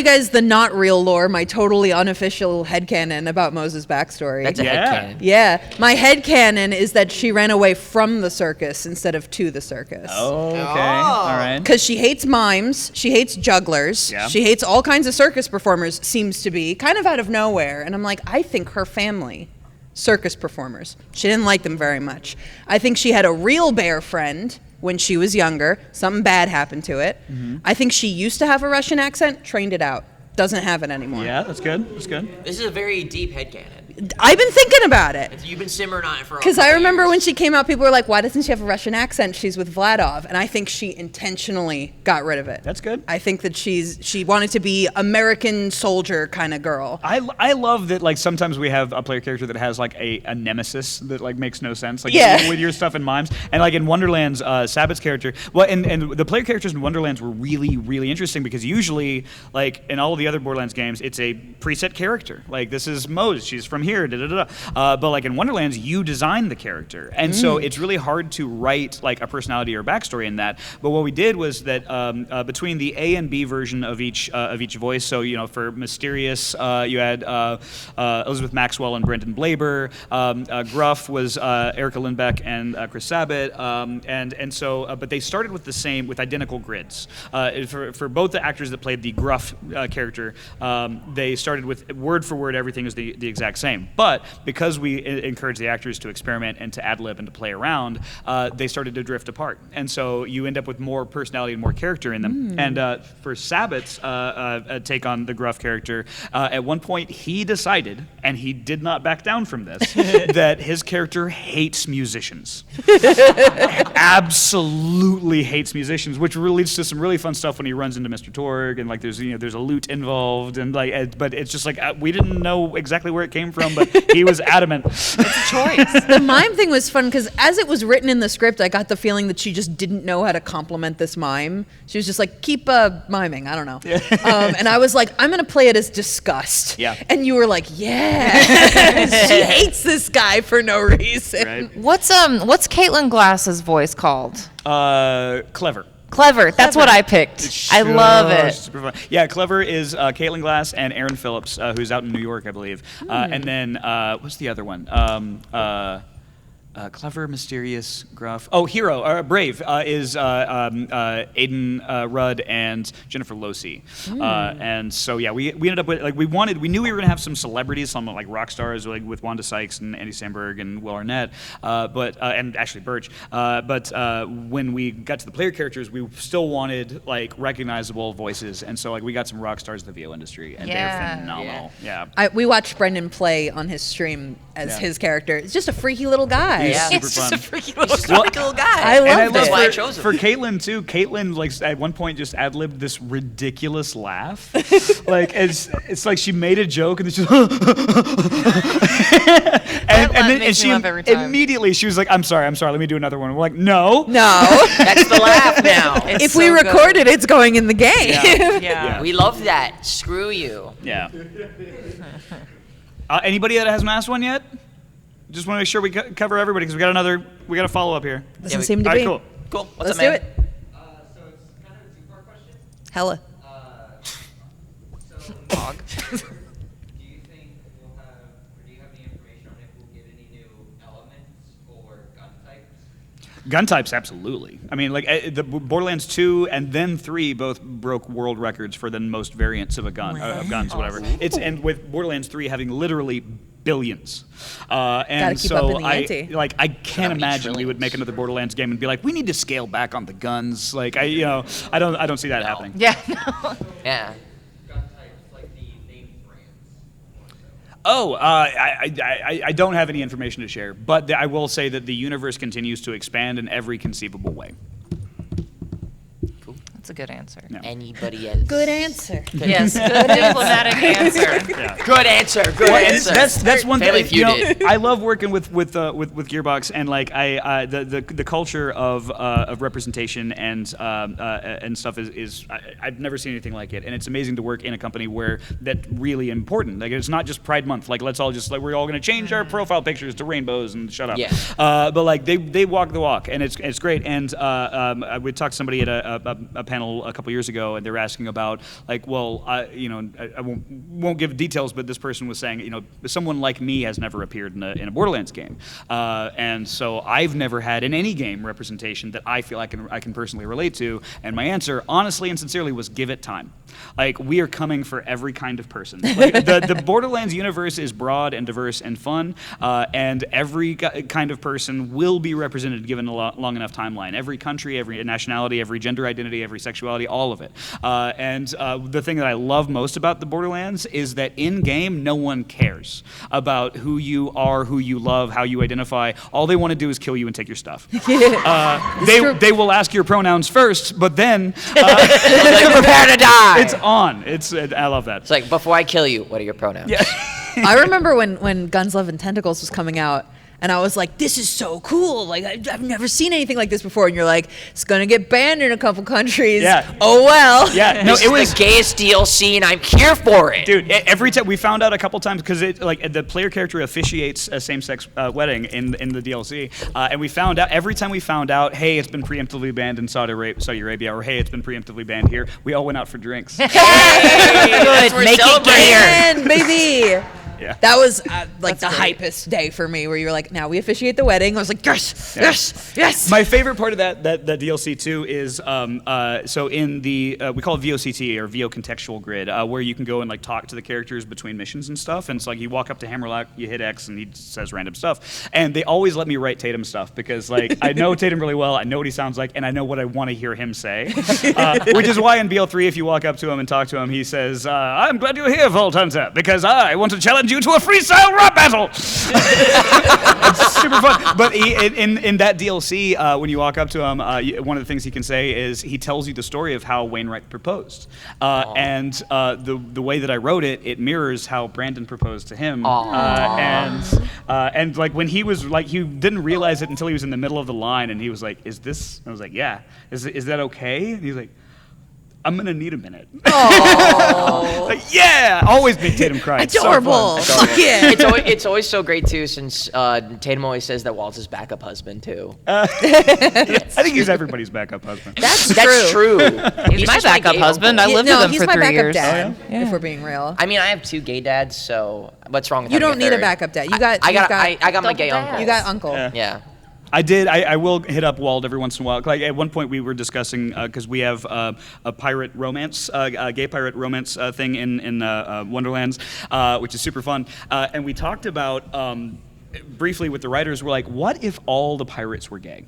guys the not real lore, my totally unofficial headcanon about Moses' backstory. That's a Yeah. headcanon. Yeah, my headcanon is that she ran away from the circus instead of to the circus. Oh, okay. All right. Because she hates mimes, she hates jugglers, Yeah. she hates all kinds of circus performers, seems to be, kind of out of nowhere. And I'm like, I think her family, circus performers, she didn't like them very much. I think she had a real bear friend when she was younger. Something bad happened to it. I think she used to have a Russian accent, trained it out. Doesn't have it anymore. Yeah, that's good. That's good. This is a very deep headcanon. I've been thinking about it. You've been simmering on it for a Because couple I remember years. when she came out, people were like, why doesn't she have a Russian accent? She's with Vladov. And I think she intentionally got rid of it. That's good. I think that she wanted to be American soldier kind of girl. I love that like sometimes we have a player character that has like a nemesis that like makes no sense. Like Yeah. with your stuff in Mimes. And like in Wonderlands, Sabbath's character, well and the player characters in Wonderlands were really, really interesting because usually like in all of the other Borderlands games, it's a preset character. Like this is Mose, she's from here, da da da. But like in Wonderlands, you design the character, and so it's really hard to write like a personality or backstory in that. But what we did was that between the A and B version of each voice, so for Mysterious, you had Elizabeth Maxwell and Brendan Blaber. Gruff was Erica Lindbeck and Chris Sabat, and so but they started with identical grids. For both the actors that played the Gruff character, they started with word for word everything is the exact same. But because we encourage the actors to experiment and to ad-lib and to play around, they started to drift apart. And so you end up with more personality and more character in them. And for Sabat's take on the Gruff character, at one point he decided, and he did not back down from this, that his character hates musicians. Absolutely hates musicians, which really leads to some really fun stuff when he runs into Mr. Torg, and like there's a lute involved, and like but it's just like we didn't know exactly where it came from, but he was adamant. It's a choice. The mime thing was fun because as it was written in the script, I got the feeling that she just didn't know how to compliment this mime. She was just like, keep miming. I don't know. And I was like, I'm going to play it as disgust. Yeah. And you were like, yeah. She hates this guy for no reason. Right. What's Caitlin Glass's voice called? Clever. Clever. That's what I picked. I love it. Super fun. Yeah, Clever is Caitlin Glass and Aaron Phillips, who's out in New York, I believe. And then what's the other one? clever, mysterious, gruff. Oh, hero, brave is Aiden Rudd and Jennifer Losey. And so yeah, we ended up with we knew we were gonna have some celebrities, some like rock stars like with Wanda Sykes and Andy Samberg and Will Arnett, and Ashley Birch. But when we got to the player characters, we still wanted like recognizable voices, and so like we got some rock stars of the VO industry, and they're phenomenal. Yeah. We watched Brendan play on his stream as his character. It's just a freaky little guy. He's super It's fun. just a freaky little Little guy. I love And I it. That's why I love chose him. for Caitlin too. Caitlin like at one point just ad-libbed this ridiculous laugh. Like it's like she made a joke and then she's and then makes she me laugh every time. immediately she was like, I'm sorry, let me do another one. We're like, no. No. That's the laugh now. It's If so we good. record it, it's going in the game. Yeah. We love that. Screw you. Yeah. Anybody that hasn't asked one yet? Just want to make sure we cover everybody because we got a follow up here. Doesn't we- seem to All be. right, cool. Cool. What's Let's up, do man? it. So it's kind of a two-part question. Hella. So, Dog. do you think we'll have, or do you have any information on if we'll get any new elements or gun types? Gun types, absolutely. I mean, like the Borderlands 2 and then 3 both broke world records for the most variants of a gun, of guns, whatever. And with Borderlands 3 having literally billions, and keep so up in the ante. I can't be imagine we would make another Borderlands game and be like, we need to scale back on the guns. Like I don't see that happening. Yeah. No. Yeah. Gun types, like the name brands, more so. Oh, I don't have any information to share, but I will say that the universe continues to expand in every conceivable way. That's a good answer. Yeah. Anybody else? Good answer. Yes, good diplomatic answer. Good answer. Good Well, answer. that's one Family thing. You know, Feud. I love working with Gearbox, and like the culture of representation and stuff is I've never seen anything like it, and it's amazing to work in a company where that's really important. Like it's not just Pride Month. Like let's all just like we're all going to change our profile pictures to rainbows and shut up. Yeah. But like they walk the walk, and it's great. And we talked to somebody at a panel a couple years ago, and they were asking about like, well, I won't give details, but this person was saying, someone like me has never appeared in a Borderlands game, and so I've never had in any game representation that I feel I can personally relate to. And my answer, honestly and sincerely, was give it time. Like we are coming for every kind of person. Like, the Borderlands universe is broad and diverse and fun, and every kind of person will be represented given a long enough timeline. Every country, every nationality, every gender identity, every sexuality, all of it. And the thing that I love most about the Borderlands is that in game, no one cares about who you are, who you love, how you identify. All they want to do is kill you and take your stuff. They will ask your pronouns first, but then Prepare to die. it's on. I love that. It's like, before I kill you, what are your pronouns? Yeah. I remember when Guns, Love, and Tentacles was coming out, and I was like, this is so cool. Like, I've never seen anything like this before. And you're like, it's going to get banned in a couple countries. Yeah. Oh, well. Yeah, no, This it is was the gayest DLC, and I'm here for it. Dude, every time we found out a couple times because the player character officiates a same-sex wedding in the DLC, and we found out every time we found out, hey, it's been preemptively banned in Saudi Arabia, or hey, it's been preemptively banned here. We all went out for drinks. That's Good. we're Make it celebrating. gayer. Man, baby. Yeah. That was like the hypest day for me, where you were like, now we officiate the wedding. I was like, yes, yes, yes. My favorite part of that DLC too is so in the we call it VOCT or VO Contextual Grid, where you can go and like talk to the characters between missions and stuff. And it's like you walk up to Hammerlock, you hit X, and he says random stuff. And they always let me write Tatum stuff because like I know Tatum really well, I know what he sounds like, and I know what I want to hear him say. Which is why in BL3, if you walk up to him and talk to him, he says, "I'm glad you're here, Vault Hunter, because I want to challenge you to a freestyle rap battle." It's super fun. But in that DLC, when you walk up to him, one of the things he can say is he tells you the story of how Wainwright proposed, and the way that I wrote it, it mirrors how Brandon proposed to him. And like when he was like he didn't realize it until he was in the middle of the line, and he was like, "Is this?" I was like, "Yeah. Is that okay?" And he's like, "I'm gonna need a minute." Like, yeah, always make Tatum cry. It's so fun. Adorable. Fuck yeah. It's always so great too, since Tatum always says that Walt's his backup husband too. I think he's everybody's backup husband. That's That's true. He's my just backup gay husband. uncle. I lived no, with him he's for my 3 backup years. dad, Yeah. if we're being real. I mean, I have 2 gay dads, so what's wrong with You having don't need a third? backup dad. I got my gay Double uncle. You got uncle. Yeah. Yeah. I did. I will hit up Wald every once in a while. Like at one point we were discussing because we have a pirate romance, a gay pirate romance thing in Wonderlands, which is super fun. And we talked about briefly with the writers. We're like, what if all the pirates were gay?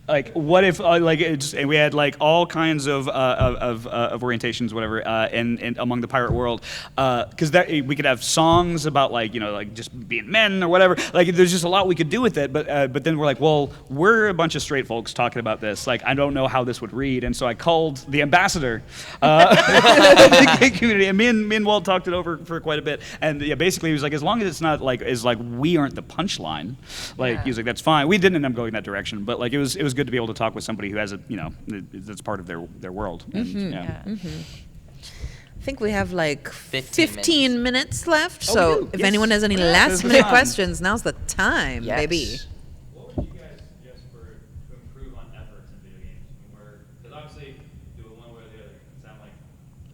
Like, what if and we had like all kinds of orientations, whatever, and among the pirate world, because we could have songs about like just being men or whatever. Like, there's just a lot we could do with it. But then we're like, well, we're a bunch of straight folks talking about this. Like, I don't know how this would read, and so I called the ambassador of the gay community, and me and Walt talked it over for quite a bit. And yeah, basically he was like, as long as it's not like we aren't the punchline, like he was like, that's fine. We didn't end up going that direction, but like it was good to be able to talk with somebody who has that's part of their world. And, I think we have like 15 15 minutes left. Oh, So we do. if Yes. anyone has any This last is minute fun. questions, now's the time, Yes. baby. What would you guys suggest to improve on efforts in video games? Because obviously, do it one way or the other. It can sound like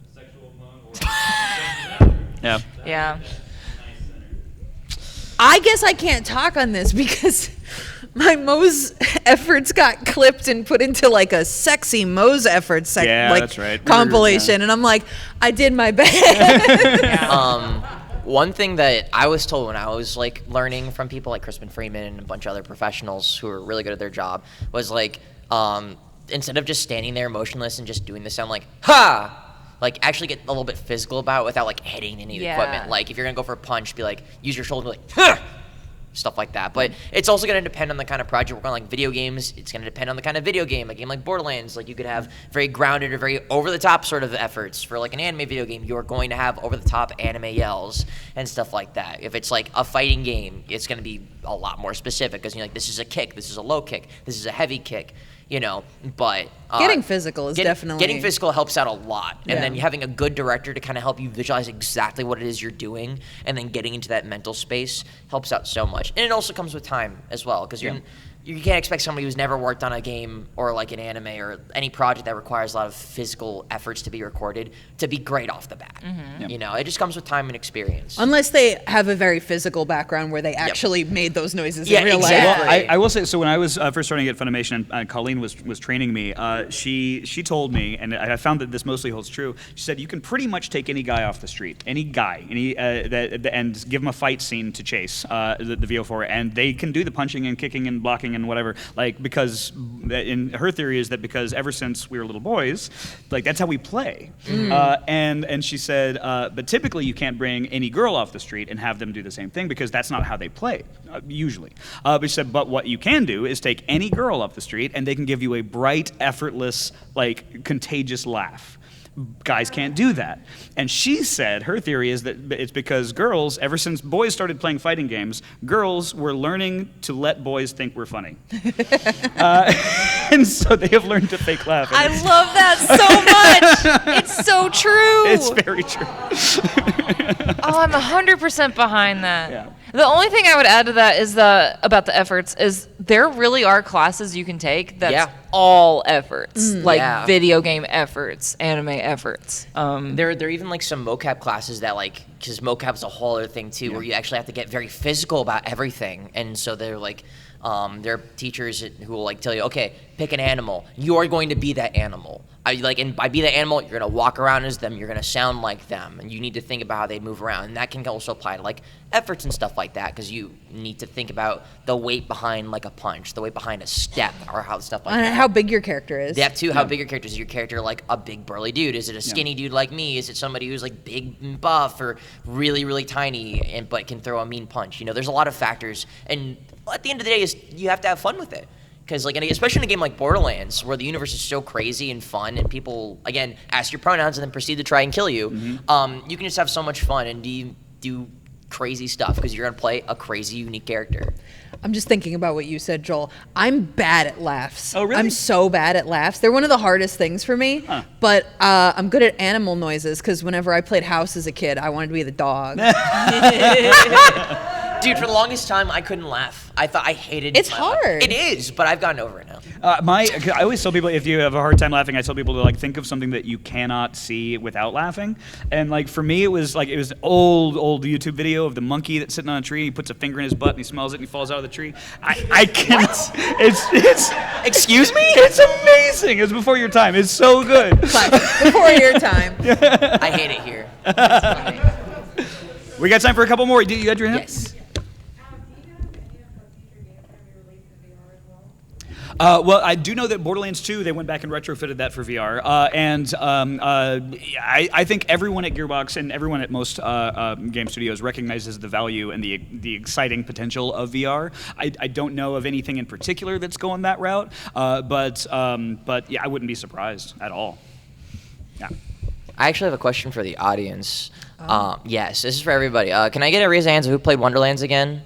a sexual one or Yeah. Yeah. nice center. I guess I can't talk on this because my Moe's efforts got clipped and put into like a sexy Moe's efforts Yeah, that's right. compilation, and I'm like, I did my best. One thing that I was told when I was like learning from people like Crispin Freeman and a bunch of other professionals who are really good at their job was like, instead of just standing there motionless and just doing the sound like ha, like actually get a little bit physical about it without like hitting any of the Yeah. equipment. Like if you're gonna go for a punch, be like use your shoulder, be like huh, stuff like that. But it's also gonna depend on the kind of project we're going. Like video games, it's gonna depend on the kind of video game. A game like Borderlands, like you could have very grounded or very over the top sort of efforts. For like an anime video game, you're going to have over the top anime yells and stuff like that. If it's like a fighting game, it's gonna be a lot more specific because you're like, this is a kick, this is a low kick, this is a heavy kick. But Getting physical is definitely- getting physical helps out a lot, and Yeah. then having a good director to kind of help you visualize exactly what it is you're doing, and then getting into that mental space helps out so much. And it also comes with time as well, because you can't expect somebody who's never worked on a game or like an anime or any project that requires a lot of physical efforts to be recorded to be great off the bat. It just comes with time and experience. Unless they have a very physical background where they actually made those noises Yeah, in real exactly. life. I will say, so when I was first starting at Funimation and Colleen was training me, she told me, and I found that this mostly holds true, she said you can pretty much take any guy off the street, and give him a fight scene to chase, the VO4, and they can do the punching and kicking and blocking and whatever, like, because in her theory is that because ever since we were little boys, like, that's how we play. And she said, but typically you can't bring any girl off the street and have them do the same thing because that's not how they play, usually. But she said, but what you can do is take any girl off the street and they can give you a bright, effortless, like, contagious laugh. Guys can't do that. And she said her theory is that it's because girls, ever since boys started playing fighting games, girls were learning to let boys think we're funny. And so they have learned to fake laugh. I And love that so much. It's so true. it's very true. Oh, I'm 100% behind that. Yeah. The only thing I would add to that is about the efforts is there really are classes you can take that's Yeah. all efforts, like Yeah. video game efforts, anime efforts. There are even like some mocap classes that like, because mocap's a whole other thing too, where you actually have to get very physical about everything, and so they're like, there are teachers who will like tell you, okay, pick an animal. You are going to be that animal. And by be that animal, you're gonna walk around as them. You're gonna sound like them, and you need to think about how they move around. And that can also apply to like efforts and stuff like that, because you need to think about the weight behind like a punch, the weight behind a step, or how stuff like And that. how big your character is. That too, how big your character is. Your character like a big burly dude? Is it a skinny dude like me? Is it somebody who's like big and buff or really, really tiny but can throw a mean punch? There's a lot of factors, and at the end of the day, you have to have fun with it. Because like, especially in a game like Borderlands, where the universe is so crazy and fun, and people again ask your pronouns and then proceed to try and kill you, you can just have so much fun and do crazy stuff because you're gonna play a crazy, unique character. I'm just thinking about what you said, Joel. I'm bad at laughs. Oh, really? I'm so bad at laughs. They're one of the hardest things for me. But I'm good at animal noises because whenever I played house as a kid, I wanted to be the dog. Dude, for the longest time, I couldn't laugh. I thought I hated. It's my laugh. hard. It is, but I've gotten over it now. I always tell people if you have a hard time laughing, I tell people to like think of something that you cannot see without laughing. And like for me, it was an old YouTube video of the monkey that's sitting on a tree. He puts a finger in his butt and he smells it and he falls out of the tree. I can't. It's Excuse me? It's amazing. It's before your time. It's so good. Before your time. I hate it here. We got time for a couple more. You got your hand? Yes. Well, I do know that Borderlands 2, they went back and retrofitted that for VR. I think everyone at Gearbox and everyone at most game studios recognizes the value and the exciting potential of VR. I don't know of anything in particular that's going that route, but yeah, I wouldn't be surprised at all. Yeah. I actually have a question for the audience. Yes, this is for everybody. Can I get a raise of hands of who played Wonderlands again?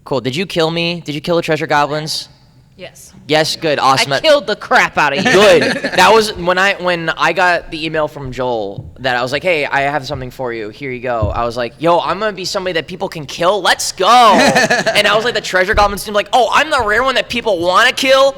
Cool. Did you kill me? Did you kill the treasure goblins? Yes. Yes, good, awesome. I killed the crap out of you. Good. That was when I got the email from Joel that I was like, hey, I have something for you. Here you go. I was like, yo, I'm gonna be somebody that people can kill. Let's go. And I was like, the treasure goblins seemed like, oh, I'm the rare one that people want to kill.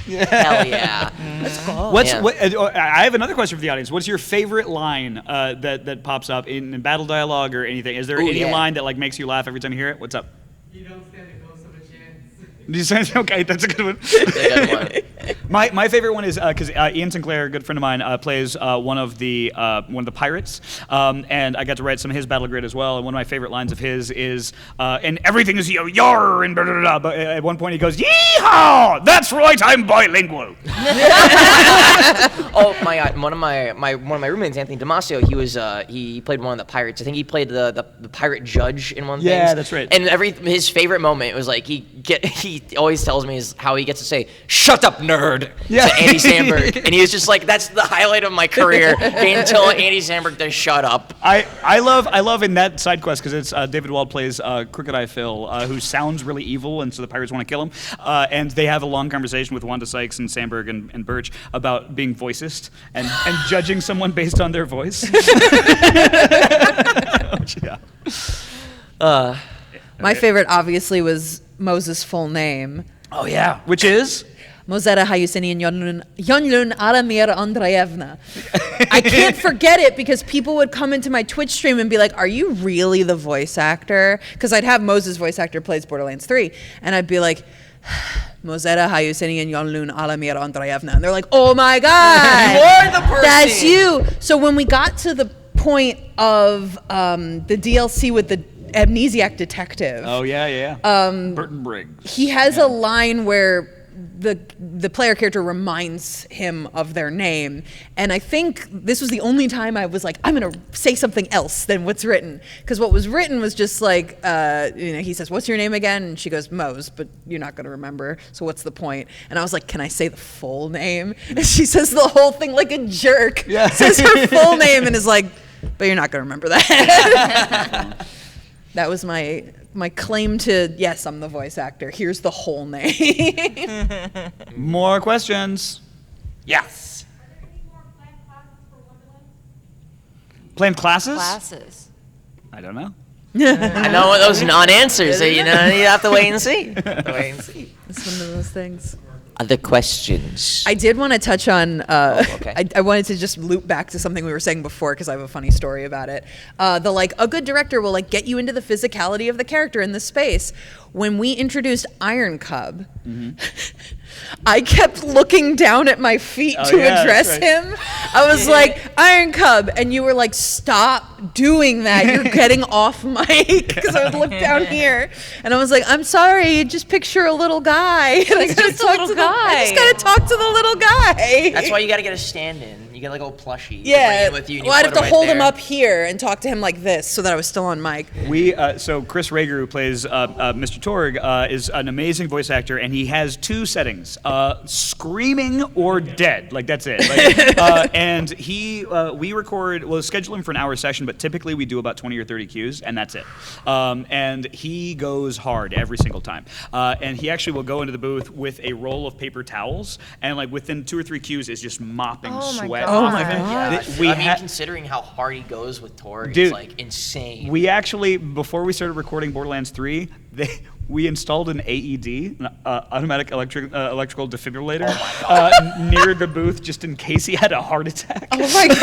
Hell yeah. Let's go. I have another question for the audience. What's your favorite line that pops up in battle dialogue or anything? Is there any line that like makes you laugh every time you hear it? What's up? You don't stand a ghost of a chance. Okay, that's a good one. My favorite one is because Ian Sinclair, a good friend of mine, plays one of the pirates, and I got to write some of his battle grid as well. And one of my favorite lines of his is, "And everything is yar and blah, blah, blah." But at one point he goes, "Yeehaw! That's right, I'm bilingual." Oh my god! One of my roommates, Anthony Damasio, he played one of the pirates. I think he played the pirate judge in one. Yeah, things. that's right. And his favorite moment was like he always tells me is how he gets to say "shut up, nerd" to Andy Samberg, and he was just like, that's the highlight of my career. Until Andy Samberg does shut up. I love in that side quest because it's David Wald plays Crooked Eye Phil, who sounds really evil, and so the pirates want to kill him. And they have a long conversation with Wanda Sykes and Samberg and Birch about being voicist and judging someone based on their voice. Yeah. My favorite, obviously, was Moses' full name. Oh yeah, which is Mozera Hayusini Yonlun Aramir Andreevna. I can't forget it because people would come into my Twitch stream and be like, are you really the voice actor? Because I'd have Moses' voice actor plays Borderlands 3, and I'd be like, Mozera Hayusini Yonlun Aramir Andreevna. And they're like, oh my God. You're the person. That's you. So when we got to the point of the DLC with the amnesiac detective. Oh yeah. Burton Briggs. He has a line where the player character reminds him of their name, and I think this was the only time I was like, I'm gonna say something else than what's written, because what was written was just like, he says, "What's your name again?" And she goes, "Mose," but you're not gonna remember, so what's the point? And I was like, can I say the full name? And she says the whole thing like a jerk. Yeah. Says her full name and is like, but you're not gonna remember that. That was my claim to, yes, I'm the voice actor. Here's the whole name. More questions? Yes. Are there any more planned classes for Wonderland? Planned classes? Classes. I don't know. I know those non-answers. So you have to wait and see. It's one of those things. Other questions. I did want to touch on, okay. I wanted to just loop back to something we were saying before because I have a funny story about it. A good director will get you into the physicality of the character in the space. When we introduced Iron Cub, I kept looking down at my feet to address him. I was like, Iron Cub, and you were like, stop doing that. You're getting off mic, because I would look down here. And I was like, I'm sorry, just picture a little guy. And I just a little guy. I just got to talk to the little guy. That's why you got to get a stand-in. You get like a little plushie. Yeah. With you, Well, I'd have to hold him up here and talk to him like this so that I was still on mic. So Chris Rager, who plays Mr. Torg, is an amazing voice actor, and he has two settings: screaming or dead. Like that's it. And we record. We'll schedule him for an hour session, but typically we do about 20 or 30 cues, and that's it. And he goes hard every single time. And he actually will go into the booth with a roll of paper towels, and like within 2 or 3 cues is just mopping sweat Oh my god. We I mean, ha- considering how hard he goes with Torg, Dude, it's like insane. We actually, before we started recording Borderlands 3, we installed an AED, an automatic electrical defibrillator, near the booth just in case he had a heart attack. Oh my god.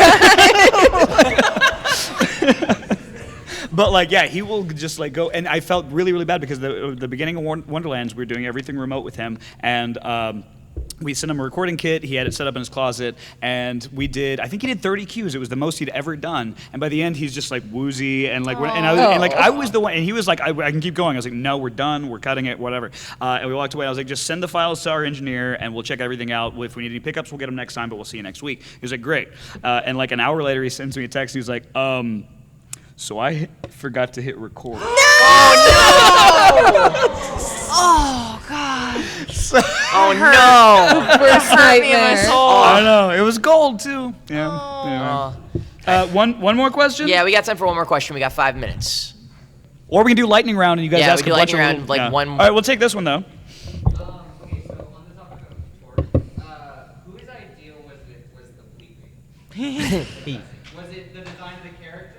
But like, yeah, he will just like go, and I felt really, really bad because the beginning of Wonderlands, we were doing everything remote with him, and we sent him a recording kit. He had it set up in his closet, and I think he did 30 cues. It was the most he'd ever done, and by the end, he's just like woozy, and like, I was the one, and he was like, I can keep going. I was like, no, we're done. We're cutting it, whatever. And we walked away. I was like, just send the files to our engineer, and we'll check everything out. If we need any pickups, we'll get them next time, but we'll see you next week. He was like, great. And like an hour later, he sends me a text. And he was like, so I forgot to hit record. Oh God. Oh no! Worst nightmare. I know. It was gold too. Yeah. One more question? Yeah, we got time for one more question. We got 5 minutes. Or we can do lightning round and you guys Yeah, ask we a do bunch lightning of round, like one- All right, we'll take this one though. Okay, so on the topic of Torg, whose idea was the bleeping? Was it the design of the character?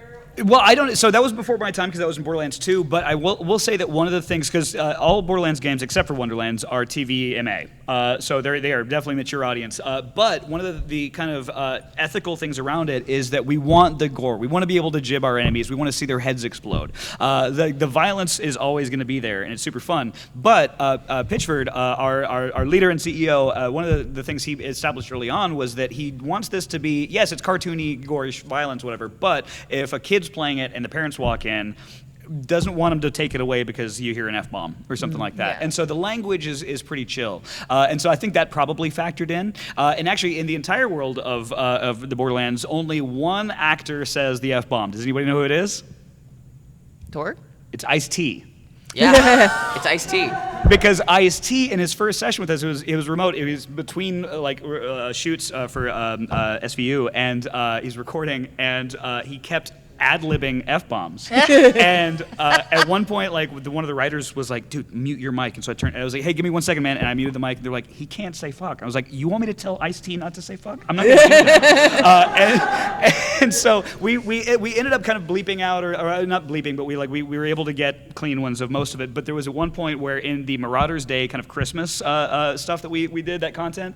Well, I don't. So that was before my time because that was in Borderlands 2. But I will say that one of the things, because all Borderlands games except for Wonderlands are TVMA, so they are definitely mature audience. But one of the kind of ethical things around it is that we want the gore. We want to be able to jib our enemies. We want to see their heads explode. The violence is always going to be there, and it's super fun. But Pitchford, our leader and CEO, one of the things he established early on was that he wants this to be, yes, it's cartoony, gorish violence, whatever. But if a kid's playing it and the parents walk in, doesn't want them to take it away because you hear an F-bomb or something like that. Yeah. And so the language is pretty chill. And so I think that probably factored in. And actually, in the entire world of the Borderlands, only one actor says the F-bomb. Does anybody know who it is? Torg? It's Ice-T. Yeah, it's Ice-T. Because Ice-T in his first session with us, it was remote. It was between shoots for SVU, and he's recording, and he kept ad-libbing F-bombs. And at one point, like, one of the writers was like, dude, mute your mic. And so I was like, hey, give me 1 second, man. And I muted the mic. And they're like, he can't say fuck. I was like, you want me to tell Ice-T not to say fuck? I'm not going to do that. And so we ended up kind of bleeping out, or not bleeping, but we were able to get clean ones of most of it. But there was at one point where in the Marauders Day kind of Christmas stuff that we did, that content,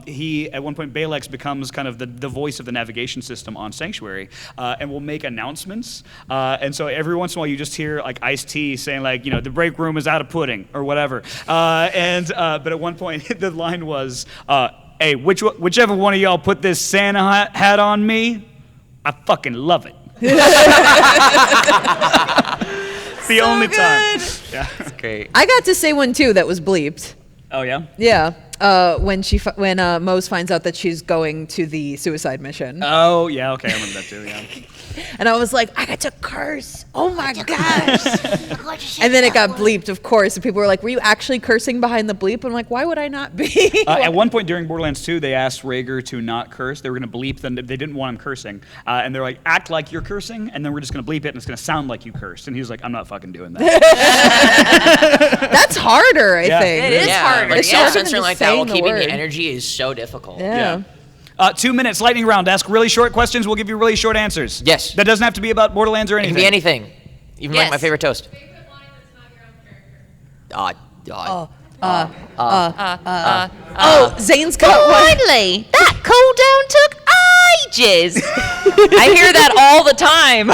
he, at one point, Balex becomes kind of the voice of the navigation system on Sanctuary, and will make announcements, and so every once in a while you just hear like Ice-T saying like, the break room is out of pudding or whatever, but at one point the line was, hey, whichever one of y'all put this Santa hat on me, I fucking love it. It's the only time. Yeah. That's great. I got to say one too that was bleeped. Oh yeah. Yeah. When Mose finds out that she's going to the suicide mission. Oh yeah. Okay, I remember that too. Yeah. And I was like, I got to curse. Oh my gosh. And then it got bleeped, of course. And people were like, were you actually cursing behind the bleep? I'm like, why would I not be? At one point during Borderlands 2, they asked Rager to not curse. They were going to bleep them. They didn't want him cursing. And they're like, act like you're cursing, and then we're just going to bleep it, and it's going to sound like you cursed. And he was like, I'm not fucking doing that. That's harder, I Yeah. think. It is harder. Like, It's yeah, harder than censoring just like that while saying the keeping word. the energy is so difficult. Yeah. 2 minutes, lightning round. Ask really short questions. We'll give you really short answers. Yes. That doesn't have to be about Borderlands or It anything. can be anything. Even like Yes. my favorite toast. Favorite line that's not your own character. Oh, Zane's got one. Finally, that cooldown took ages. I hear that all the time.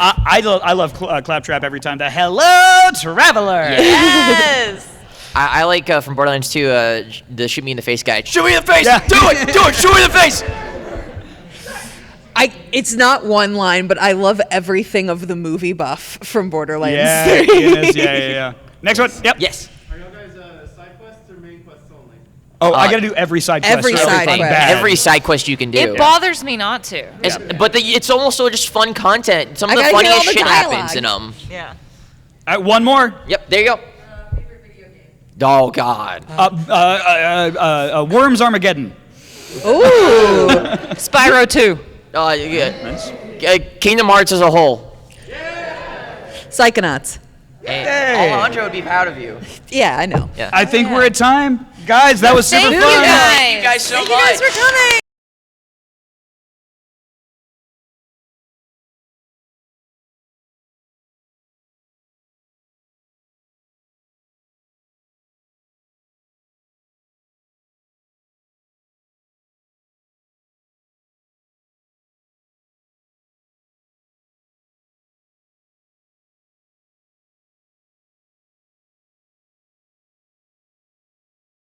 I love Claptrap every time. The hello, traveler. Yes. I like from Borderlands 2 the shoot me in the face guy. Shoot me in the face! Yeah. Do it! Shoot me in the face! It's not one line, but I love everything of the movie buff from Borderlands Yeah, 3. it is. Yeah. Next one. Yep. Yes. Are y'all guys side quests or main quests only? Oh, I got to do every side quest. Every or side everything quest. bad. Every side quest you can do. It bothers me not to. But it's also just fun content. Some of I the gotta hear all funniest the shit happens dialogue. in them. Yeah. All right, one more. Yep, there you go. Favorite video game. Oh, God. Worms Armageddon. Ooh. Spyro 2. Kingdom Hearts as a whole. Psychonauts. Hey. Alejandro would be proud of you. Yeah, I know. Yeah. I think we're at time. Guys, that was super Thank fun. you guys. Thank you guys so Thank much. you guys for coming.